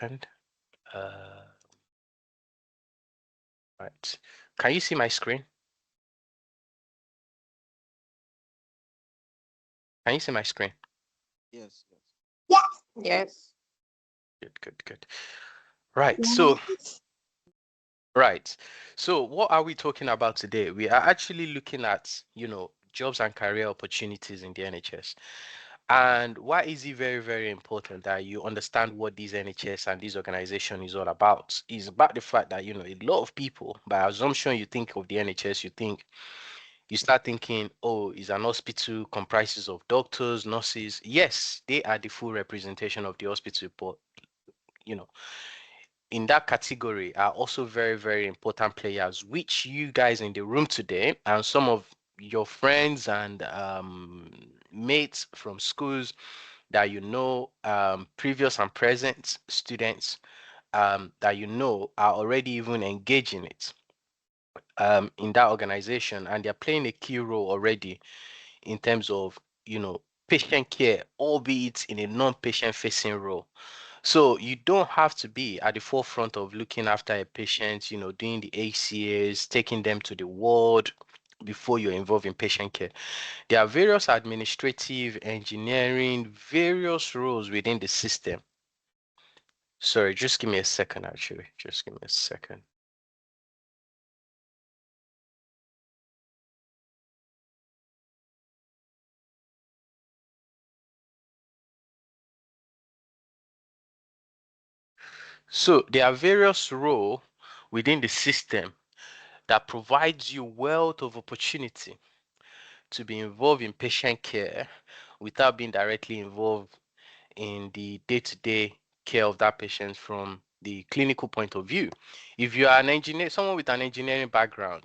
And right. Can you see my screen? Can you see my screen? Yes, yes. Yes. Good. Right. So, right. So, what are we talking about today? We are actually looking at, jobs and career opportunities in the NHS. And why is it very, very important that you understand what these NHS and this organization is all about? Is about the fact that, a lot of people, by assumption, you think of the NHS, you start thinking, oh, is an hospital comprises of doctors, nurses. Yes, they are the full representation of the hospital, but you know, in that category are also very, very important players, which you guys in the room today and some of your friends and mates from schools that previous and present students that are already even engaging it in that organization, and they're playing a key role already in terms of patient care, albeit in a non-patient facing role. So you don't have to be at the forefront of looking after a patient, doing the ACAs, taking them to the ward before you're involved in patient care. There are various administrative, engineering, various roles within the system. Sorry, just give me a second, actually. Just give me a second. So there are various roles within the system that provides you wealth of opportunity to be involved in patient care without being directly involved in the day-to-day care of that patient from the clinical point of view. If you are an engineer, someone with an engineering background,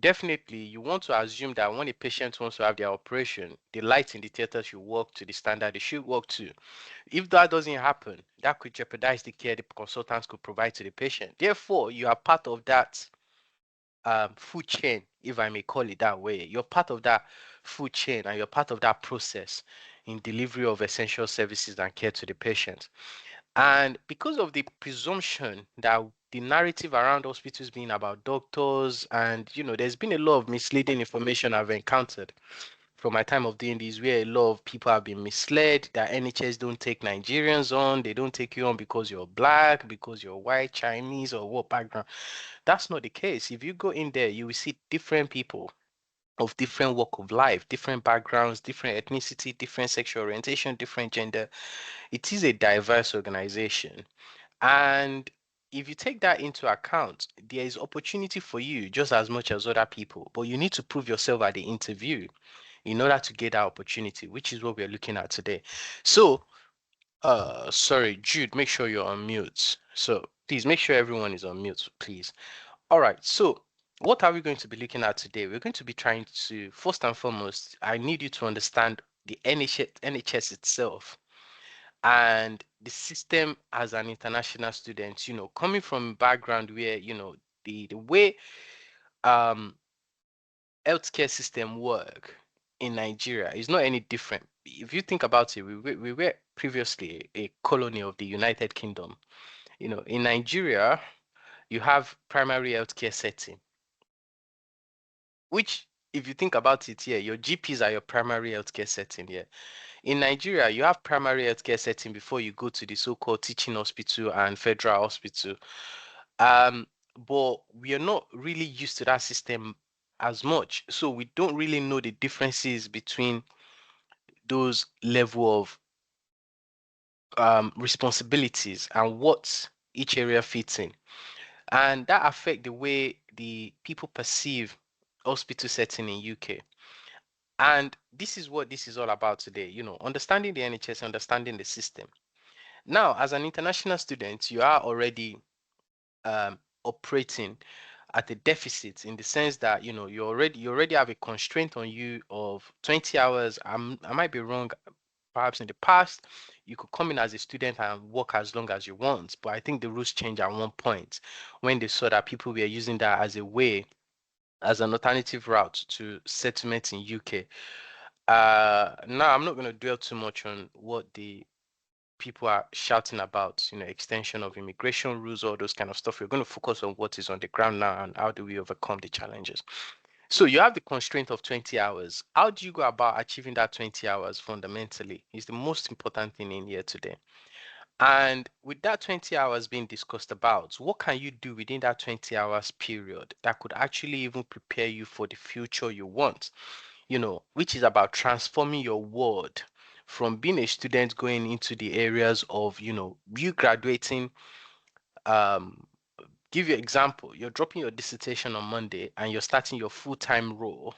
definitely you want to assume that when a patient wants to have their operation, the lights in the theater should work to the standard they should work to. If that doesn't happen, that could jeopardize the care the consultants could provide to the patient. Therefore, you are part of that food chain, if I may call it that way. You're part of that food chain and you're part of that process in delivery of essential services and care to the patient. And because of the presumption that the narrative around hospitals being about doctors, and there's been a lot of misleading information I've encountered from my time of doing this, where a lot of people have been misled that NHS don't take Nigerians on, they don't take you on because you're black, because you're white, Chinese, or what background. That's not the case. If you go in there, you will see different people of different walk of life, different backgrounds, different ethnicity, different sexual orientation, different gender. It is a diverse organization. And if you take that into account, there is opportunity for you just as much as other people, but you need to prove yourself at the interview in order to get that opportunity, which is what we're looking at today. So, sorry, Jude, make sure you're on mute. So please make sure everyone is on mute, please. All right, so what are we going to be looking at today? We're going to be trying to, first and foremost, I need you to understand the NHS itself and the system as an international student, coming from a background where, the way um healthcare system work in Nigeria is not any different. If you think about it, we were previously a colony of the United Kingdom. In Nigeria, you have primary healthcare setting, which if you think about it here, your GPs are your primary healthcare setting here. In Nigeria, you have primary healthcare setting before you go to the so-called teaching hospital and federal hospital. Um, but we are not really used to that system as much. So we don't really know the differences between those level of responsibilities and what each area fits in. And that affect the way the people perceive hospital setting in UK. And this is what this is all about today, understanding the NHS, understanding the system. Now, as an international student, you are already operating at a deficit in the sense that you already have a constraint on you of 20 hours. I might be wrong. Perhaps in the past, you could come in as a student and work as long as you want. But I think the rules changed at one point when they saw that people were using that as a way, as an alternative route to settlement in UK. Now I'm not going to dwell too much on what the people are shouting about, extension of immigration rules, all those kind of stuff. We're going to focus on what is on the ground now and how do we overcome the challenges. So you have the constraint of 20 hours. How do you go about achieving that 20 hours fundamentally? Is the most important thing in here today. And with that 20 hours being discussed about, what can you do within that 20 hours period that could actually even prepare you for the future you want? Which is about transforming your world from being a student going into the areas of, you graduating. Um, give you an example, you're dropping your dissertation on Monday and you're starting your full-time role,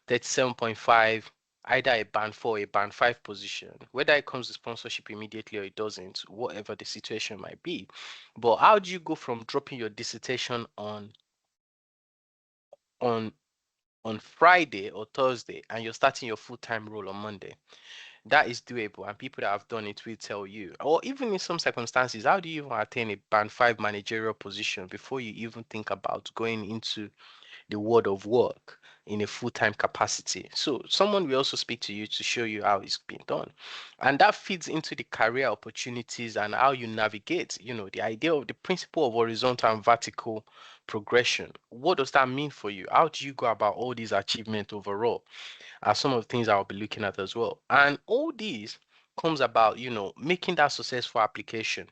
37.5, either a band 4 or a band 5 position, whether it comes to sponsorship immediately or it doesn't, whatever the situation might be. But how do you go from dropping your dissertation on on Friday or Thursday and you're starting your full-time role on Monday? That is doable, and people that have done it will tell you. Or even in some circumstances, how do you even attain a band 5 managerial position before you even think about going into the world of work in a full-time capacity? So someone will also speak to you to show you how it's been done. And that feeds into the career opportunities and how you navigate, the idea of the principle of horizontal and vertical progression. What does that mean for you? How do you go about all these achievements overall? Are some of the things I'll be looking at as well. And all these comes about, making that successful application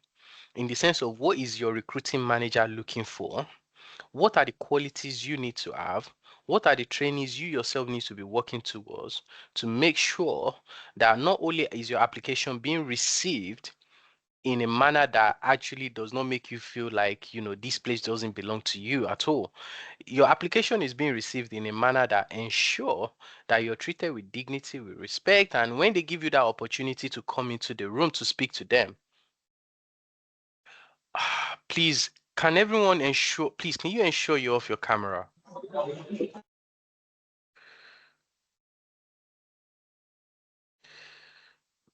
in the sense of what is your recruiting manager looking for? What are the qualities you need to have? What are the trainings you yourself need to be working towards to make sure that not only is your application being received in a manner that actually does not make you feel like, this place doesn't belong to you at all. Your application is being received in a manner that ensure that you're treated with dignity, with respect, and when they give you that opportunity to come into the room to speak to them, please, can everyone ensure, please, can you ensure you're off your camera?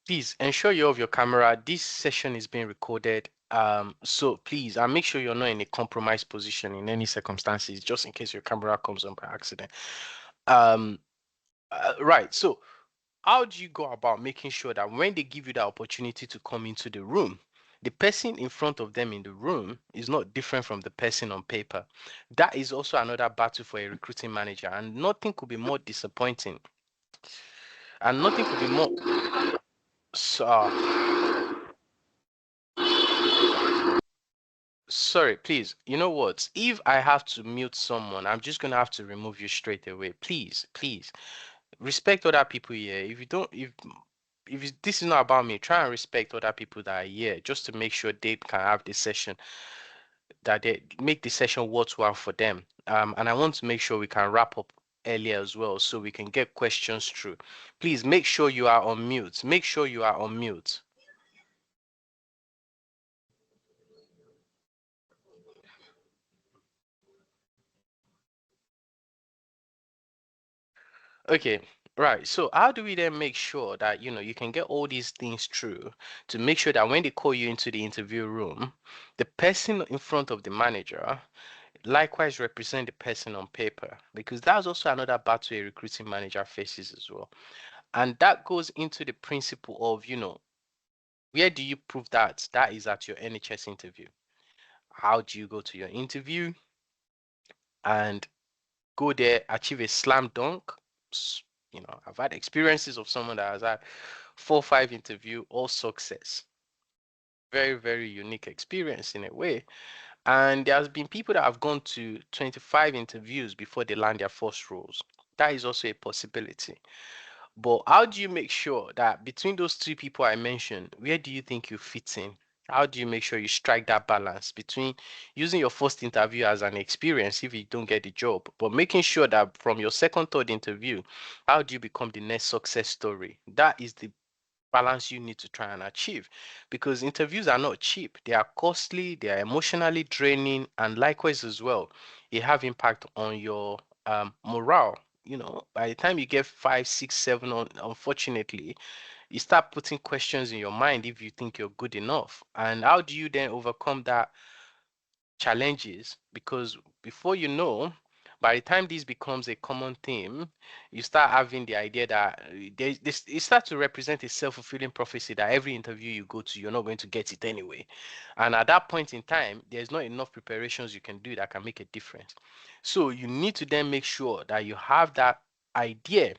Please ensure you're off your camera. This session is being recorded. So please, and make sure you're not in a compromised position in any circumstances, just in case your camera comes on by accident. Um, right. So how do you go about making sure that when they give you the opportunity to come into the room, the person in front of them in the room is not different from the person on paper? That is also another battle for a recruiting manager, and nothing could be more disappointing. And nothing could be more. So, sorry, please. You know what? If I have to mute someone, I'm just gonna have to remove you straight away. Please, please. Respect other people here. If you don't, this is not about me, try and respect other people that are here just to make sure they can have this session, that they make the session worthwhile for them. And I want to make sure we can wrap up earlier as well so we can get questions through. Please make sure you are on mute. Make sure you are on mute. Okay, right. So how do we then make sure that you can get all these things through to make sure that when they call you into the interview room, the person in front of the manager likewise represent the person on paper, because that's also another battle a recruiting manager faces as well. And that goes into the principle of, where do you prove that? That is at your NHS interview. How do you go to your interview and go there, achieve a slam dunk? I've had experiences of someone that has had 4 5 interview, all success. Very, very unique experience in a way. And there has been people that have gone to 25 interviews before they land their first roles. That is also a possibility. But how do you make sure that between those two people I mentioned, where do you think you fit in? How do you make sure you strike that balance between using your first interview as an experience if you don't get the job, but making sure that from your second, third interview, how do you become the next success story? That is the balance you need to try and achieve, because interviews are not cheap. They are costly, they are emotionally draining, and likewise as well, they have impact on your morale. By the time you get 5 6 7 on, unfortunately you start putting questions in your mind if you think you're good enough. And how do you then overcome that challenges? Because before you know, By the time this becomes a common theme, you start having the idea that it starts to represent a self-fulfilling prophecy that every interview you go to, you're not going to get it anyway. And at that point in time, there's not enough preparations you can do that can make a difference. So you need to then make sure that you have that idea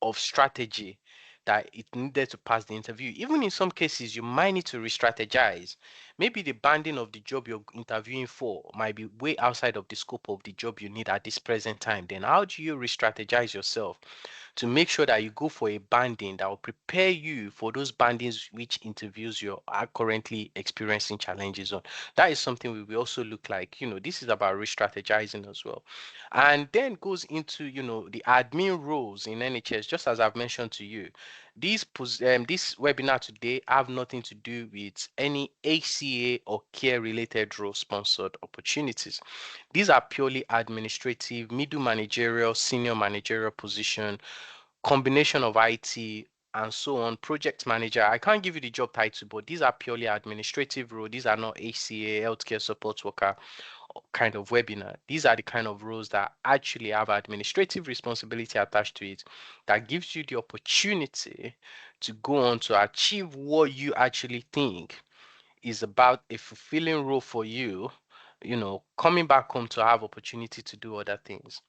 of strategy that it needed to pass the interview. Even in some cases, you might need to re-strategize. Maybe the banding of the job you're interviewing for might be way outside of the scope of the job you need at this present time. Then how do you re-strategize yourself to make sure that you go for a banding that will prepare you for those bandings which interviews you are currently experiencing challenges on? That is something we will also look like. This is about re-strategizing as well. And then goes into, the admin roles in NHS, just as I've mentioned to you. This webinar today have nothing to do with any ACA or care related role sponsored opportunities. These are purely administrative, middle managerial, senior managerial position, combination of IT and so on, project manager. I can't give you the job title, but these are purely administrative roles. These are not ACA, healthcare support worker kind of webinar. These are the kind of roles that actually have administrative responsibility attached to it that gives you the opportunity to go on to achieve what you actually think is about a fulfilling role for you, coming back home to have opportunity to do other things,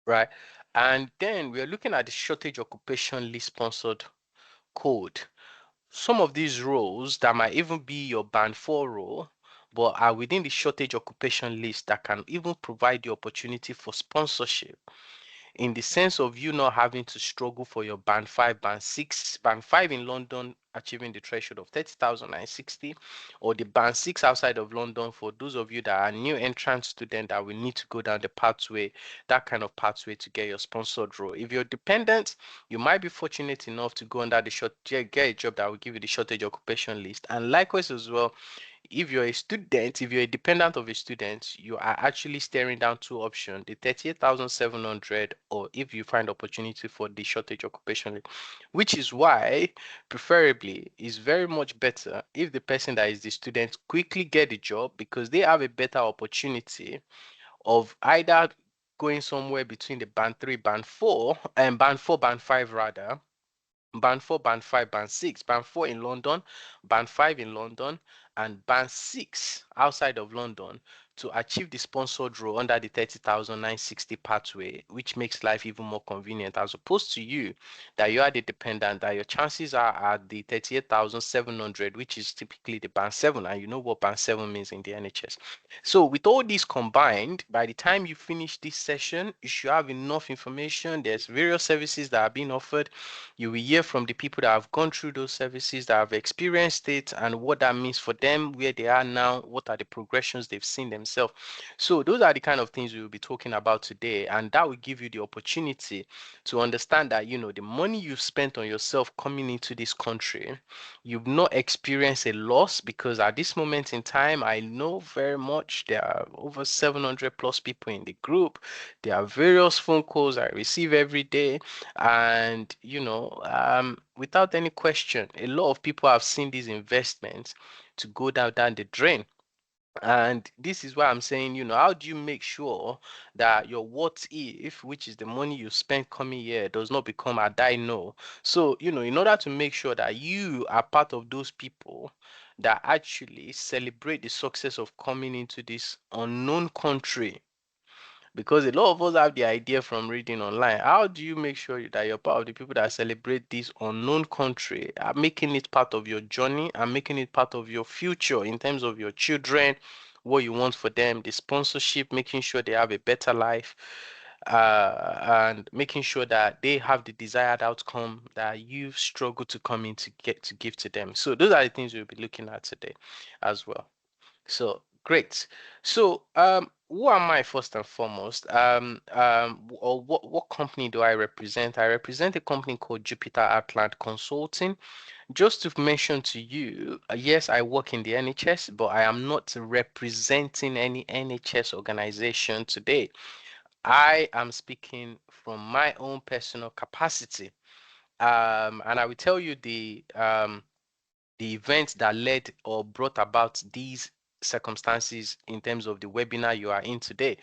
right? And then we're looking at the shortage occupation list sponsored code. Some of these roles that might even be your band 4 role, but are within the shortage occupation list that can even provide the opportunity for sponsorship in the sense of you not having to struggle for your band 5, band 6, band 5 in London achieving the threshold of 30,960, or the band 6 outside of London for those of you that are new entrant student that will need to go down the pathway, that kind of pathway to get your sponsored role. If you're dependent, you might be fortunate enough to go under the short get a job that will give you the shortage occupation list. And likewise as well, if you're a student, if you're a dependent of a student, you are actually staring down two options, the 38,700, or if you find opportunity for the shortage occupation, which is why preferably is very much better if the person that is the student quickly get the job because they have a better opportunity of either going somewhere between the band 3, band 4, and band 4, band 5 rather, band 4, band 5, band 6, band 4 in London, band 5 in London, and band 6 outside of London to achieve the sponsored role under the 30,960 pathway, which makes life even more convenient as opposed to you that you are the dependent, that your chances are at the 38,700, which is typically the band 7, and you know what band 7 means in the NHS. So with all these combined, by the time you finish this session, you should have enough information. There's various services that are being offered. You will hear from the people that have gone through those services, that have experienced it, and what that means for them, where they are now, what are the progressions they've seen themselves. So those are the kind of things we will be talking about today, and that will give you the opportunity to understand that the money you've spent on yourself coming into this country, you've not experienced a loss because at this moment in time, I know very much there are over 700 plus people in the group. There are various phone calls I receive every day, and without any question, a lot of people have seen these investments to go down the drain. And this is why I'm saying, how do you make sure that your what if, which is the money you spend coming here, does not become a die no? So, in order to make sure that you are part of those people that actually celebrate the success of coming into this unknown country, because a lot of us have the idea from reading online. How do you make sure that you're part of the people that celebrate this unknown country, are making it part of your journey and making it part of your future in terms of your children, what you want for them, the sponsorship, making sure they have a better life, and making sure that they have the desired outcome that you've struggled to come in to get to give to them. So those are the things we'll be looking at today as well. So great. So who am I first and foremost? Or what company do I represent? I represent a company called Jupiter Atlant Consulting. Just to mention to you, yes, I work in the NHS, but I am not representing any NHS organization today. I am speaking from my own personal capacity. And I will tell you the events that led or brought about these circumstances in terms of the webinar you are in today.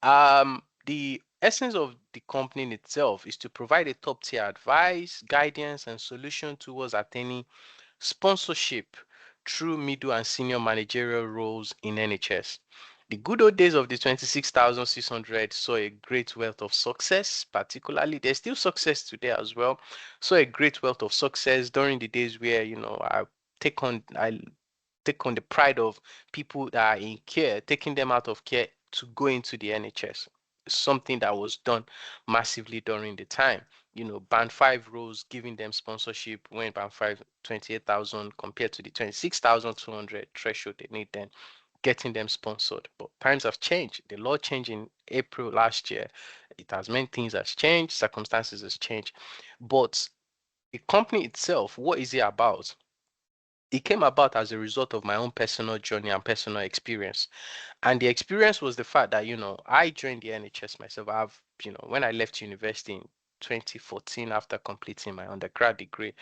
The essence of the company in itself is to provide a top tier advice, guidance, and solution towards attaining sponsorship through middle and senior managerial roles in NHS. The good old days of the 26,600 saw a great wealth of success, particularly. There's still success today as well. Saw a great wealth of success during the days where, I take on the pride of people that are in care, taking them out of care to go into the NHS. Something that was done massively during the time. Band 5 roles giving them sponsorship when band 5 28,000 compared to the 26,200 threshold they need then getting them sponsored. But times have changed. The law changed in April last year. It has meant things has changed, circumstances has changed. But the company itself, what is it about? It came about as a result of my own personal journey and personal experience. And the experience was the fact that, I joined the NHS myself. When I left university in 2014 after completing my undergrad degree,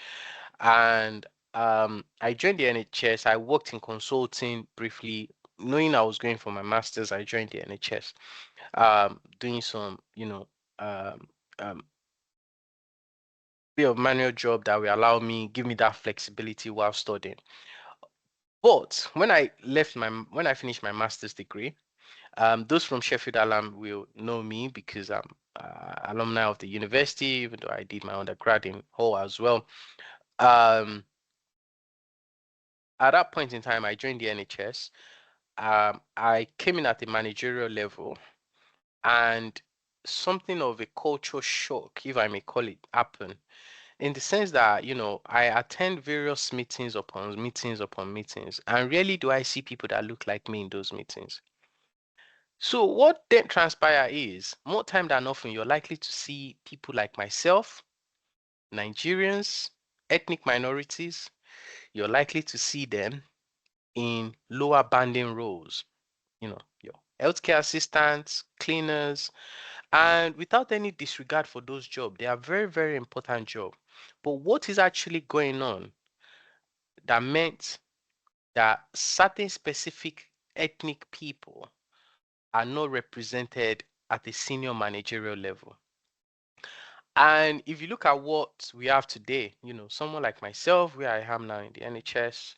and I joined the NHS. I worked in consulting briefly. Knowing I was going for my master's, I joined the NHS, doing some, um, um, bit of manual job that will allow me, give me that flexibility while studying. But when I finished my master's degree, those from Sheffield Alarm will know me because I'm alumni of the university, even though I did my undergrad in Hull as well. Um, at that point in time, I joined the NHS. I came in at the managerial level, and something of a culture shock, if I may call it, happened in the sense that I attend various meetings upon meetings upon meetings, and rarely do I see people that look like me in those meetings. So what then transpire is more time than often you're likely to see people like myself, Nigerians, ethnic minorities. You're likely to see them in lower banding roles, your healthcare assistants, cleaners, and without any disregard for those jobs, they are very, very important jobs. But what is actually going on that meant that certain specific ethnic people are not represented at a senior managerial level? And if you look at what we have today, someone like myself, where I am now in the NHS,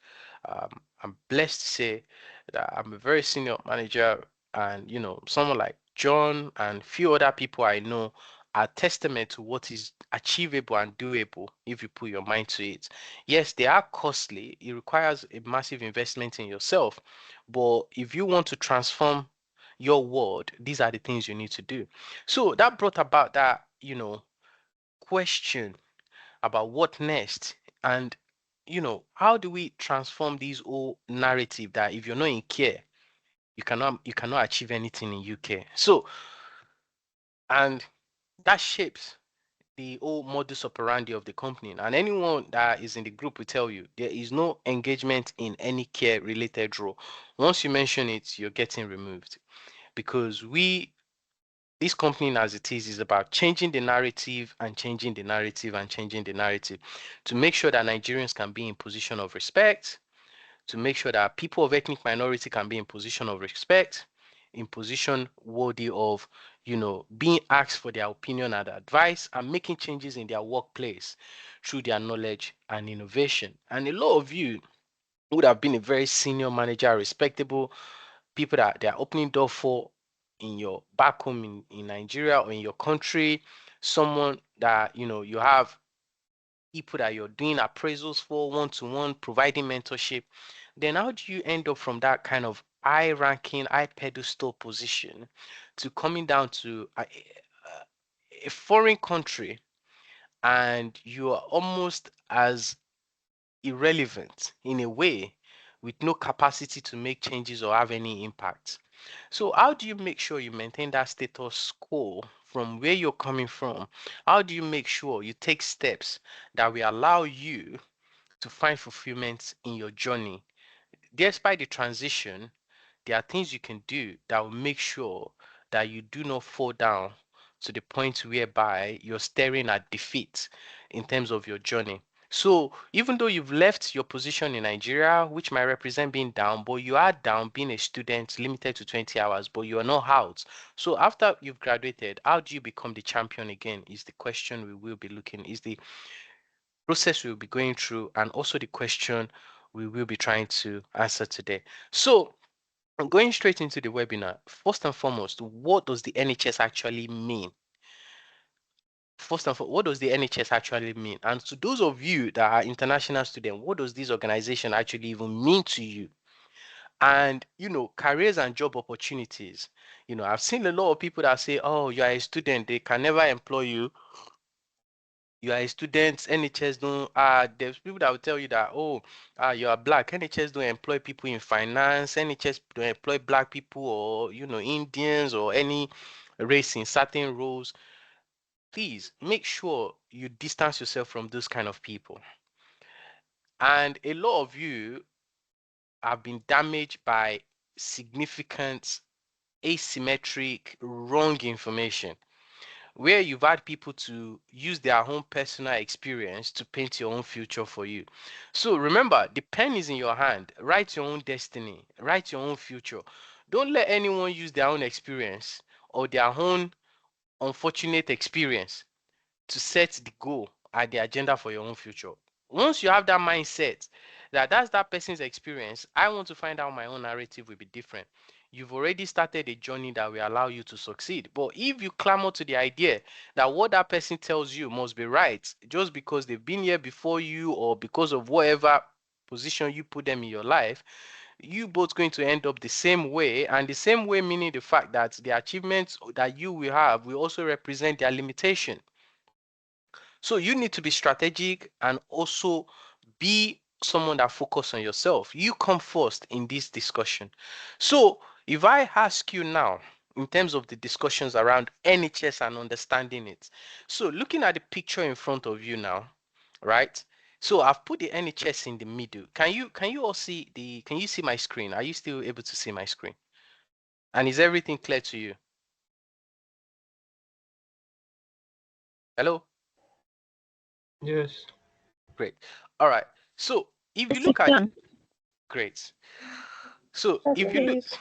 I'm blessed to say that I'm a very senior manager, and someone like John and few other people I know are testament to what is achievable and doable if you put your mind to it. Yes, they are costly. It requires a massive investment in yourself, but if you want to transform your world, these are the things you need to do. So that brought about that, question about what next, and how do we transform this whole narrative that if you're not in care, you cannot achieve anything in UK. So, and that shapes the whole modus operandi of the company. And anyone that is in the group will tell you there is no engagement in any care related role. Once you mention it, you're getting removed, because this company as it is about changing the narrative and changing the narrative and changing the narrative to make sure that Nigerians can be in position of respect, to make sure that people of ethnic minority can be in position of respect, in position worthy of, being asked for their opinion and advice, and making changes in their workplace through their knowledge and innovation. And a lot of you would have been a very senior manager, respectable people that they are opening door for in your back home in Nigeria or in your country, someone that you have people that you're doing appraisals for one-to-one, providing mentorship. Then how do you end up from that kind of high ranking, high pedestal position to coming down to a foreign country, and you are almost as irrelevant in a way, with no capacity to make changes or have any impact? So how do you make sure you maintain that status quo from where you're coming from? How do you make sure you take steps that will allow you to find fulfillment in your journey? Despite the transition, there are things you can do that will make sure that you do not fall down to the point whereby you're staring at defeat in terms of your journey. So even though you've left your position in Nigeria, which might represent being down, but you are down being a student limited to 20 hours, but you are not out. So after you've graduated, how do you become the champion again? Is the question we will be looking, is the process we'll be going through, and also the question we will be trying to answer today. So going straight into the webinar, first and foremost, what does the NHS actually mean? First and foremost, what does the NHS actually mean? And to those of you that are international students, what does this organization actually even mean to you? And careers and job opportunities. I've seen a lot of people that say, oh, you are a student, they can never employ you. You are a student, NHS don't there's people that will tell you that, oh, you are black, NHS don't employ people in finance, NHS don't employ black people, or Indians, or any race in certain roles. Please make sure you distance yourself from those kind of people. And a lot of you have been damaged by significant asymmetric wrong information, where you've had people to use their own personal experience to paint your own future for you. So remember, the pen is in your hand. Write your own destiny, write your own future. Don't let anyone use their own experience or their own unfortunate experience to set the goal and the agenda for your own future. Once you have that mindset that that's that person's experience, I want to find out my own narrative will be different. You've already started a journey that will allow you to succeed. But if you clamor to the idea that what that person tells you must be right just because they've been here before you or because of whatever position you put them in your life, you both going to end up the same way, and the same way meaning the fact that the achievements that you will have will also represent their limitation. So you need to be strategic and also be someone that focus on yourself. You come first in this discussion. So if I ask you now, in terms of the discussions around NHS and understanding it. So looking at the picture in front of you now, right? So I've put the NHS in the middle. Can you all see can you see my screen? Are you still able to see my screen? And is everything clear to you? Hello? Yes. Great. All right. So if you Yes, you look at can. great. So Okay, if you look please.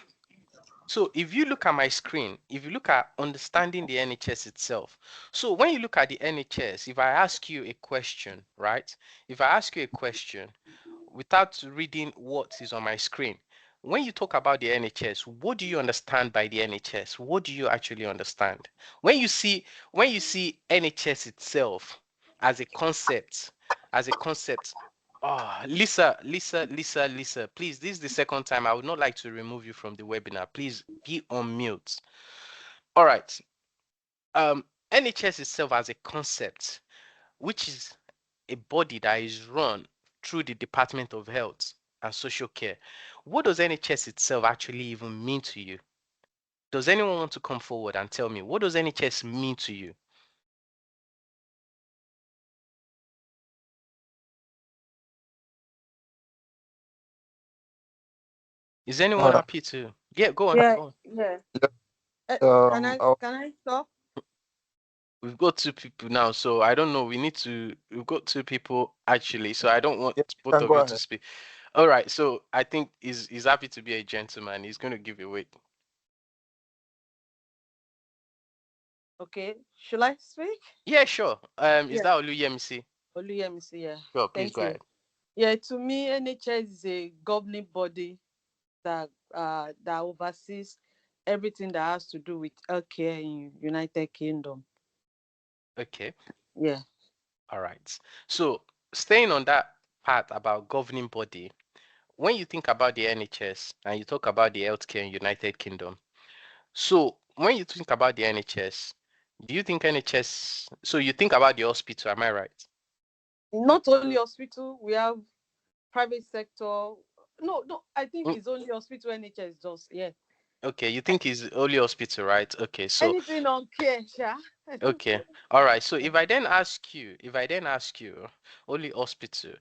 So if you look at my screen, if you look at understanding the NHS itself, so when you look at the NHS, if I ask you a question, right? If I ask you a question without reading what is on my screen, when you talk about the NHS, what do you understand by the NHS? What do you actually understand? When you see NHS itself as a concept, as a concept, Lisa, please, this is the second time. I would not like to remove you from the webinar. Please be on mute. All right. NHS itself as a concept, which is a body that is run through the Department of Health and Social Care. What does NHS itself actually even mean to you? Does anyone want to come forward and tell me what does NHS mean to you? Is anyone Uh, happy to? Yeah, go on, Yeah, go on. yeah. yeah, Can I I, can I talk? We've got two people now, so I don't know. We've got two people actually, so I don't want yeah, you both can of go you to ahead. speak. All right, so I think he's happy to be a gentleman. He's going to give away. Okay. Should I speak? Yeah, sure. Is Yeah. that Oluyemisi? Oluyemisi, yeah. Sure, please Thank go you. ahead. Yeah, to me, NHS is a governing body that oversees everything that has to do with healthcare in United Kingdom. Okay, Yeah. all right. So staying on that part about governing body, when you think about the NHS and you talk about the healthcare in United Kingdom, so when you think about the NHS, do you think NHS? So you think about the hospital, am I right? Not only hospital, we have private sector. No, no, I think Mm, it's only hospital NHS does. Yeah. okay, you think it's only hospital, right? Okay, so Anything on care, Sha. okay, all right. So if I then ask you, only hospital,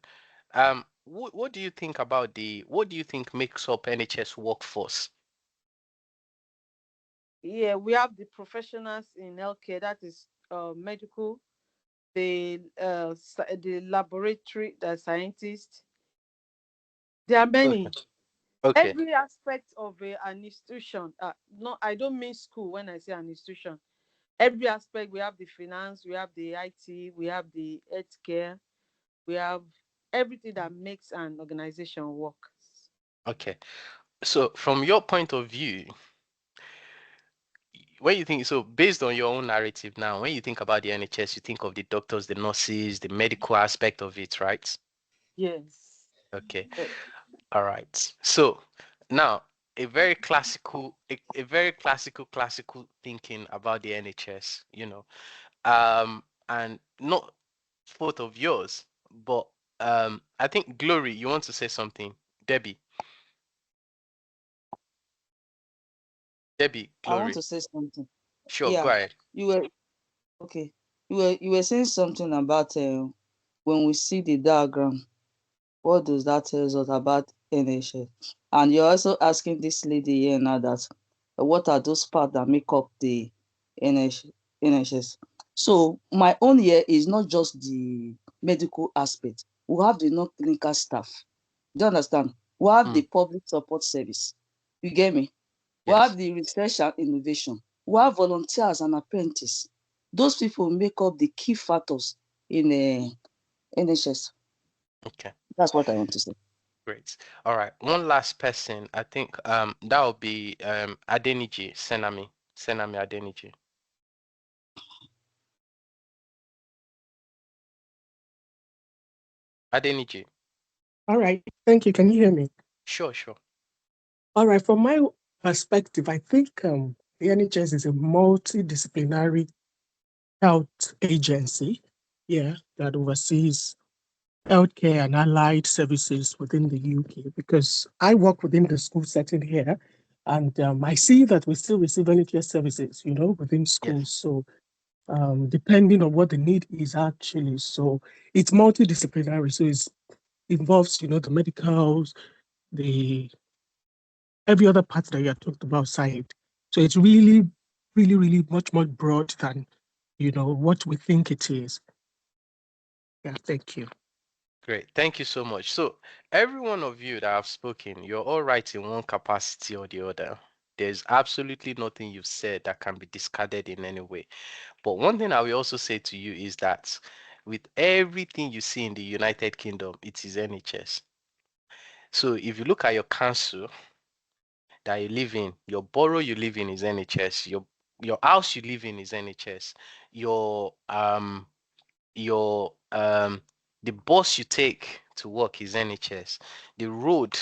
what do you think about what do you think makes up NHS workforce? Yeah, we have the professionals in healthcare, that is medical. the laboratory, the scientists. There are Okay. many. Okay. Every aspect of an institution. No, I don't mean school when I say an institution. Every aspect. We have the finance, we have the IT, we have the healthcare, we have everything that makes an organization work. Okay. So from your point of view, when you think so based on your own narrative now, when you think about the NHS, you think of the doctors, the nurses, the medical aspect of it, right? Yes. Okay. Uh, All right. So now a very classical thinking about the NHS, and not fault of yours, but I think Glory, you want to say something. Debbie, Debbie, I want Glory. to say something. Sure, go Yeah, ahead. you were okay. You were saying something about when we see the diagram, what does that tell us about NHS? And you're also asking this lady here now that what are those parts that make up the NHS? So my own here is not just the medical aspect. We have the non-clinical staff. Do you understand? We have the Mm, public support service. You get me? We have yes. the research and innovation. We have volunteers and apprentices. Those people make up the key factors in NHS. Okay. That's what I want to say. Great. All right. One last person. I think that will be Adeniji Senami. Senami Adeniji. Adeniji. All right. Thank you. Can you hear me? Sure, sure. All right. From my perspective, I think the NHS is a multidisciplinary health agency, yeah, that oversees healthcare and allied services within the UK. Because I work within the school setting here, and I see that we still receive NHS services, within Yes. schools. So depending on what the need is actually, so it's multidisciplinary. So it involves, the medicals, the every other part that you have talked about side. So it's really, really, really much more broad than, what we think it is. Yeah, thank you. Great. Thank you so much. So, every one of you that have spoken, you're all right in one capacity or the other. There's absolutely nothing you've said that can be discarded in any way. But one thing I will also say to you is that with everything you see in the United Kingdom, it is NHS. So, if you look at your council that you live in, your borough you live in is NHS, your house you live in is NHS, your the bus you take to work is NHS, the road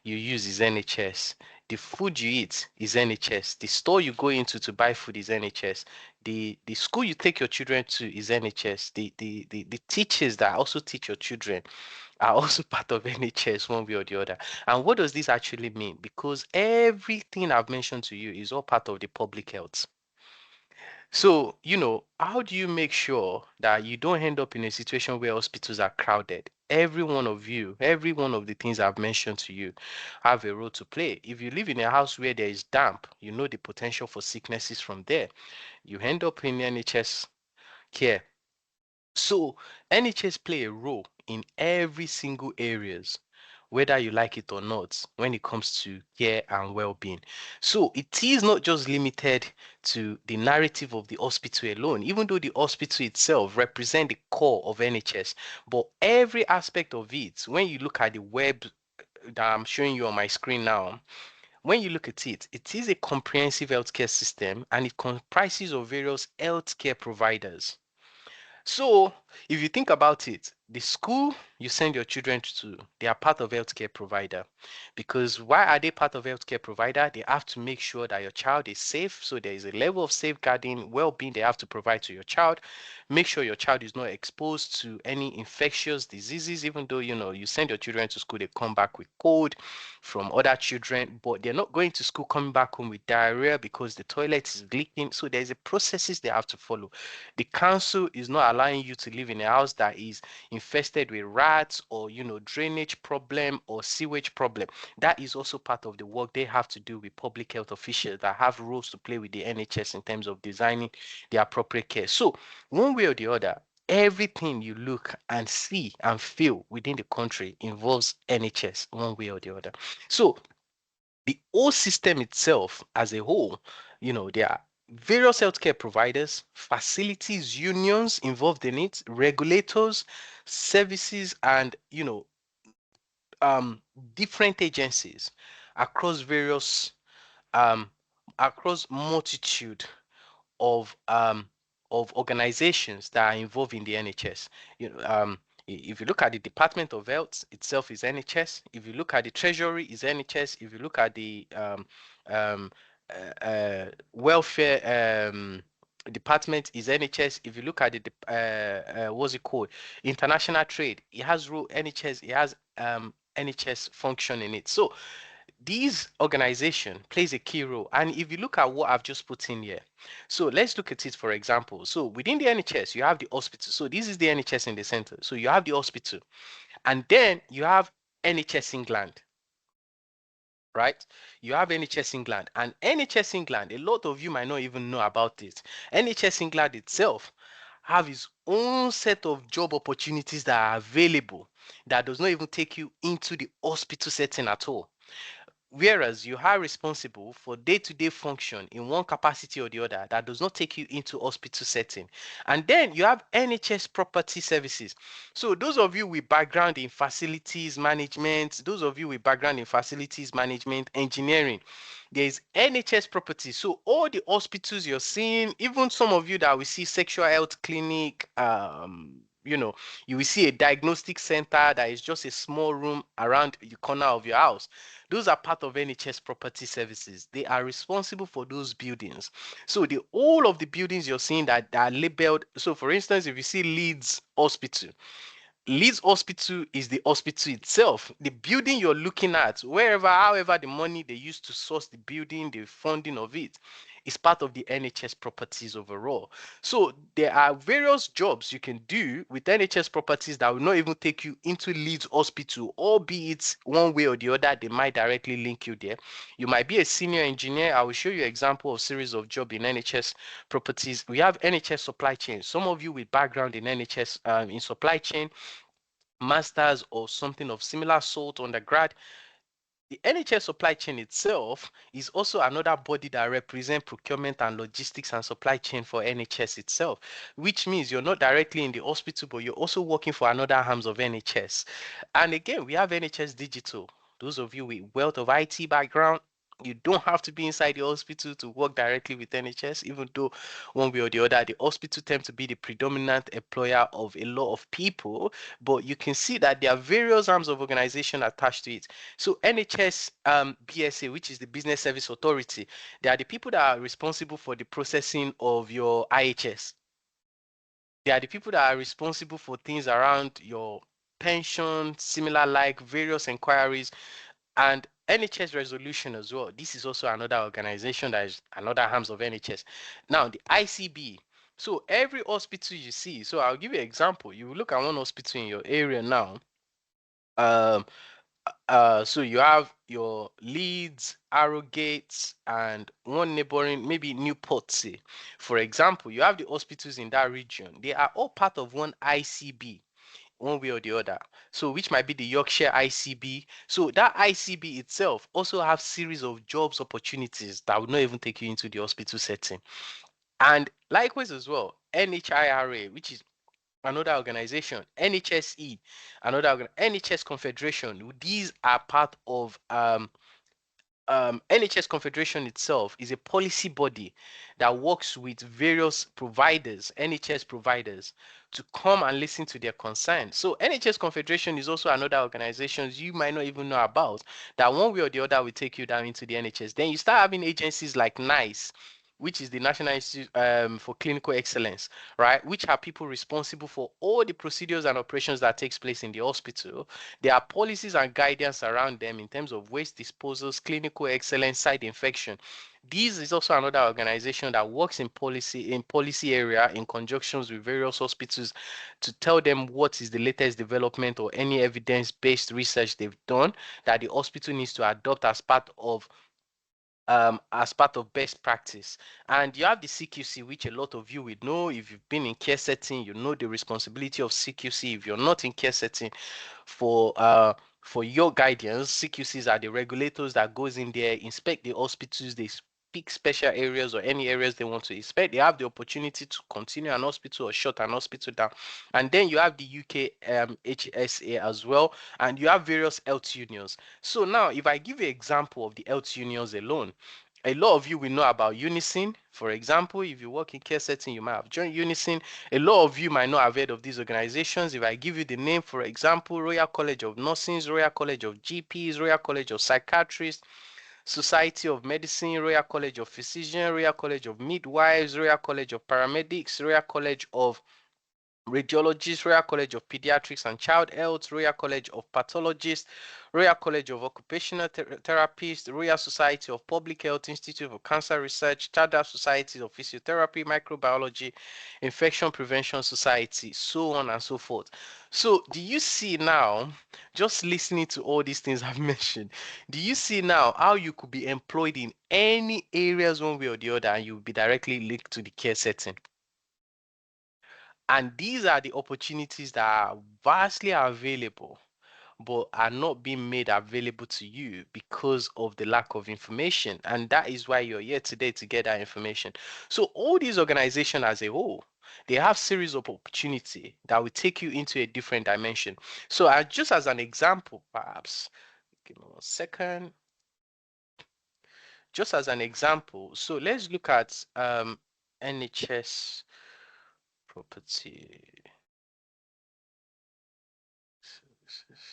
you use is NHS, the food you eat is NHS, the store you go into to buy food is NHS, the school you take your children to is NHS, the teachers that also teach your children are also part of NHS one way or the other. And what does this actually mean? Because everything I've mentioned to you is all part of the public health. So, how do you make sure that you don't end up in a situation where hospitals are crowded? Every one of you, every one of the things I've mentioned to you have a role to play. If you live in a house where there is damp, you know the potential for sicknesses from there. You end up in NHS care. So NHS play a role in every single areas, whether you like it or not, when it comes to care and well-being. So it is not just limited to the narrative of the hospital alone, even though the hospital itself represent the core of NHS, but every aspect of it, when you look at the web that I'm showing you on my screen now, when you look at it, it is a comprehensive healthcare system and it comprises of various healthcare providers. So, if you think about it, the school you send your children to, they are part of healthcare provider. Because why are they part of healthcare provider? They have to make sure that your child is safe. So there is a level of safeguarding, well-being they have to provide to your child. Make sure your child is not exposed to any infectious diseases, even though you send your children to school, they come back with cold from other children, but they're not going to school coming back home with diarrhea because the toilet is leaking. So there's a processes they have to follow. The council is not allowing you to live in a house that is infested with rats or drainage problem or sewage problem. That is also part of the work they have to do with public health officials that have roles to play with the NHS in terms of designing the appropriate care. So one way or the other, everything you look and see and feel within the country involves NHS one way or the other. So the whole system itself as a whole, there are various healthcare providers, facilities, unions involved in it, regulators, services, and um, different agencies across um, across multitude of um of organizations that are involved in the NHS. If you look at the Department of Health itself is NHS. If you look at the Treasury is NHS. If you look at the um, welfare department is NHS. If you look at the what's it called, international trade, it has rule NHS. It has NHS function in it. So these organization plays a key role. And if you look at what I've just put in here, so let's look at it for example. So within the NHS, you have the hospital. So this is the NHS in the center. So you have the hospital, and then you have NHS England, right? You have NHS England, and NHS England, a lot of you might not even know about it. NHS England itself have its own set of job opportunities that are available that does not even take you into the hospital setting at all. Whereas you are responsible for day-to-day function in one capacity or the other that does not take you into hospital setting. And then you have NHS property services. So those of you with background in facilities management, engineering, there is NHS property. So all the hospitals you're seeing, even some of you that we see sexual health clinic, you will see a diagnostic center that is just a small room around the corner of your house. Those are part of NHS property services. They are responsible for those buildings. So the all of the buildings you're seeing that are labeled. So for instance, if you see Leeds Hospital is the hospital itself. The building you're looking at, however, the money they use to source the building, the funding of it, is part of the NHS properties overall. So there are various jobs you can do with NHS properties that will not even take you into Leeds Hospital, albeit one way or the other, they might directly link you there. You might be a senior engineer. I will show you an example of series of job in NHS properties. We have NHS supply chain. Some of you with background in NHS in supply chain, masters or something of similar sort undergrad. The NHS supply chain itself is also another body that represents procurement and logistics and supply chain for NHS itself, which means you're not directly in the hospital, but you're also working for another arms of NHS. And again, we have NHS Digital. Those of you with wealth of IT background, you don't have to be inside the hospital to work directly with NHS, even though one way or the other, the hospital tends to be the predominant employer of a lot of people. But you can see that there are various arms of organization attached to it. So NHS BSA, which is the Business Service Authority, they are the people that are responsible for the processing of your IHS. They are the people that are responsible for things around your pension, similar like various inquiries, and NHS resolution as well. This is also another organization that is another arms of NHS. Now, the ICB. So every hospital you see, so I'll give you an example. You look at one hospital in your area now. So you have your Leeds, Arrogate, and one neighboring, maybe Newport, say. For example, you have the hospitals in that region. They are all part of one ICB, one way or the other. So which might be the Yorkshire ICB. So that ICB itself also have series of jobs opportunities that would not even take you into the hospital setting. And likewise as well, NHIRA, which is another organization, NHSE, NHS Confederation. These are part of NHS Confederation itself is a policy body that works with various providers, NHS providers, to come and listen to their concerns. So NHS Confederation is also another organization you might not even know about that one way or the other will take you down into the NHS. Then you start having agencies like NICE, which is the National Institute for Clinical Excellence, right? Which are people responsible for all the procedures and operations that takes place in the hospital. There are policies and guidance around them in terms of waste disposals, clinical excellence, site infection. This is also another organization that works in policy area in conjunctions with various hospitals to tell them what is the latest development or any evidence-based research they've done that the hospital needs to adopt as part of as part of best practice. And you have the CQC, which a lot of you would know. If you've been in care setting, you know the responsibility of CQC. If you're not in care setting, for your guidance, CQCs are the regulators that goes in there, inspect the hospitals, they pick special areas or any areas they want to inspect. They have the opportunity to continue an hospital or shut an hospital down. And then you have the UK HSA as well, and you have various health unions. So now, if I give you an example of the health unions alone, a lot of you will know about Unison. For example, if you work in care setting, you might have joined Unison. A lot of you might not have heard of these organizations. If I give you the name, for example, Royal College of Nursing, Royal College of GPs, Royal College of Psychiatrists, Society of Medicine, Royal College of Physicians, Royal College of Midwives, Royal College of Paramedics, Royal College of Radiologists, Royal College of Pediatrics and Child Health, Royal College of Pathologists, Royal College of Occupational Therapists, Royal Society of Public Health, Institute of Cancer Research, Chartered Societies of Physiotherapy, Microbiology, Infection Prevention Society, so on and so forth. So, do you see now, just listening to all these things I've mentioned, do you see now how you could be employed in any areas one way or the other and you'll be directly linked to the care setting? And these are the opportunities that are vastly available, but are not being made available to you because of the lack of information. And that is why you're here today to get that information. So all these organizations as a whole, they have series of opportunity that will take you into a different dimension. So just as an example, perhaps, give me 1 second. Just as an example, so let's look at NHS property services.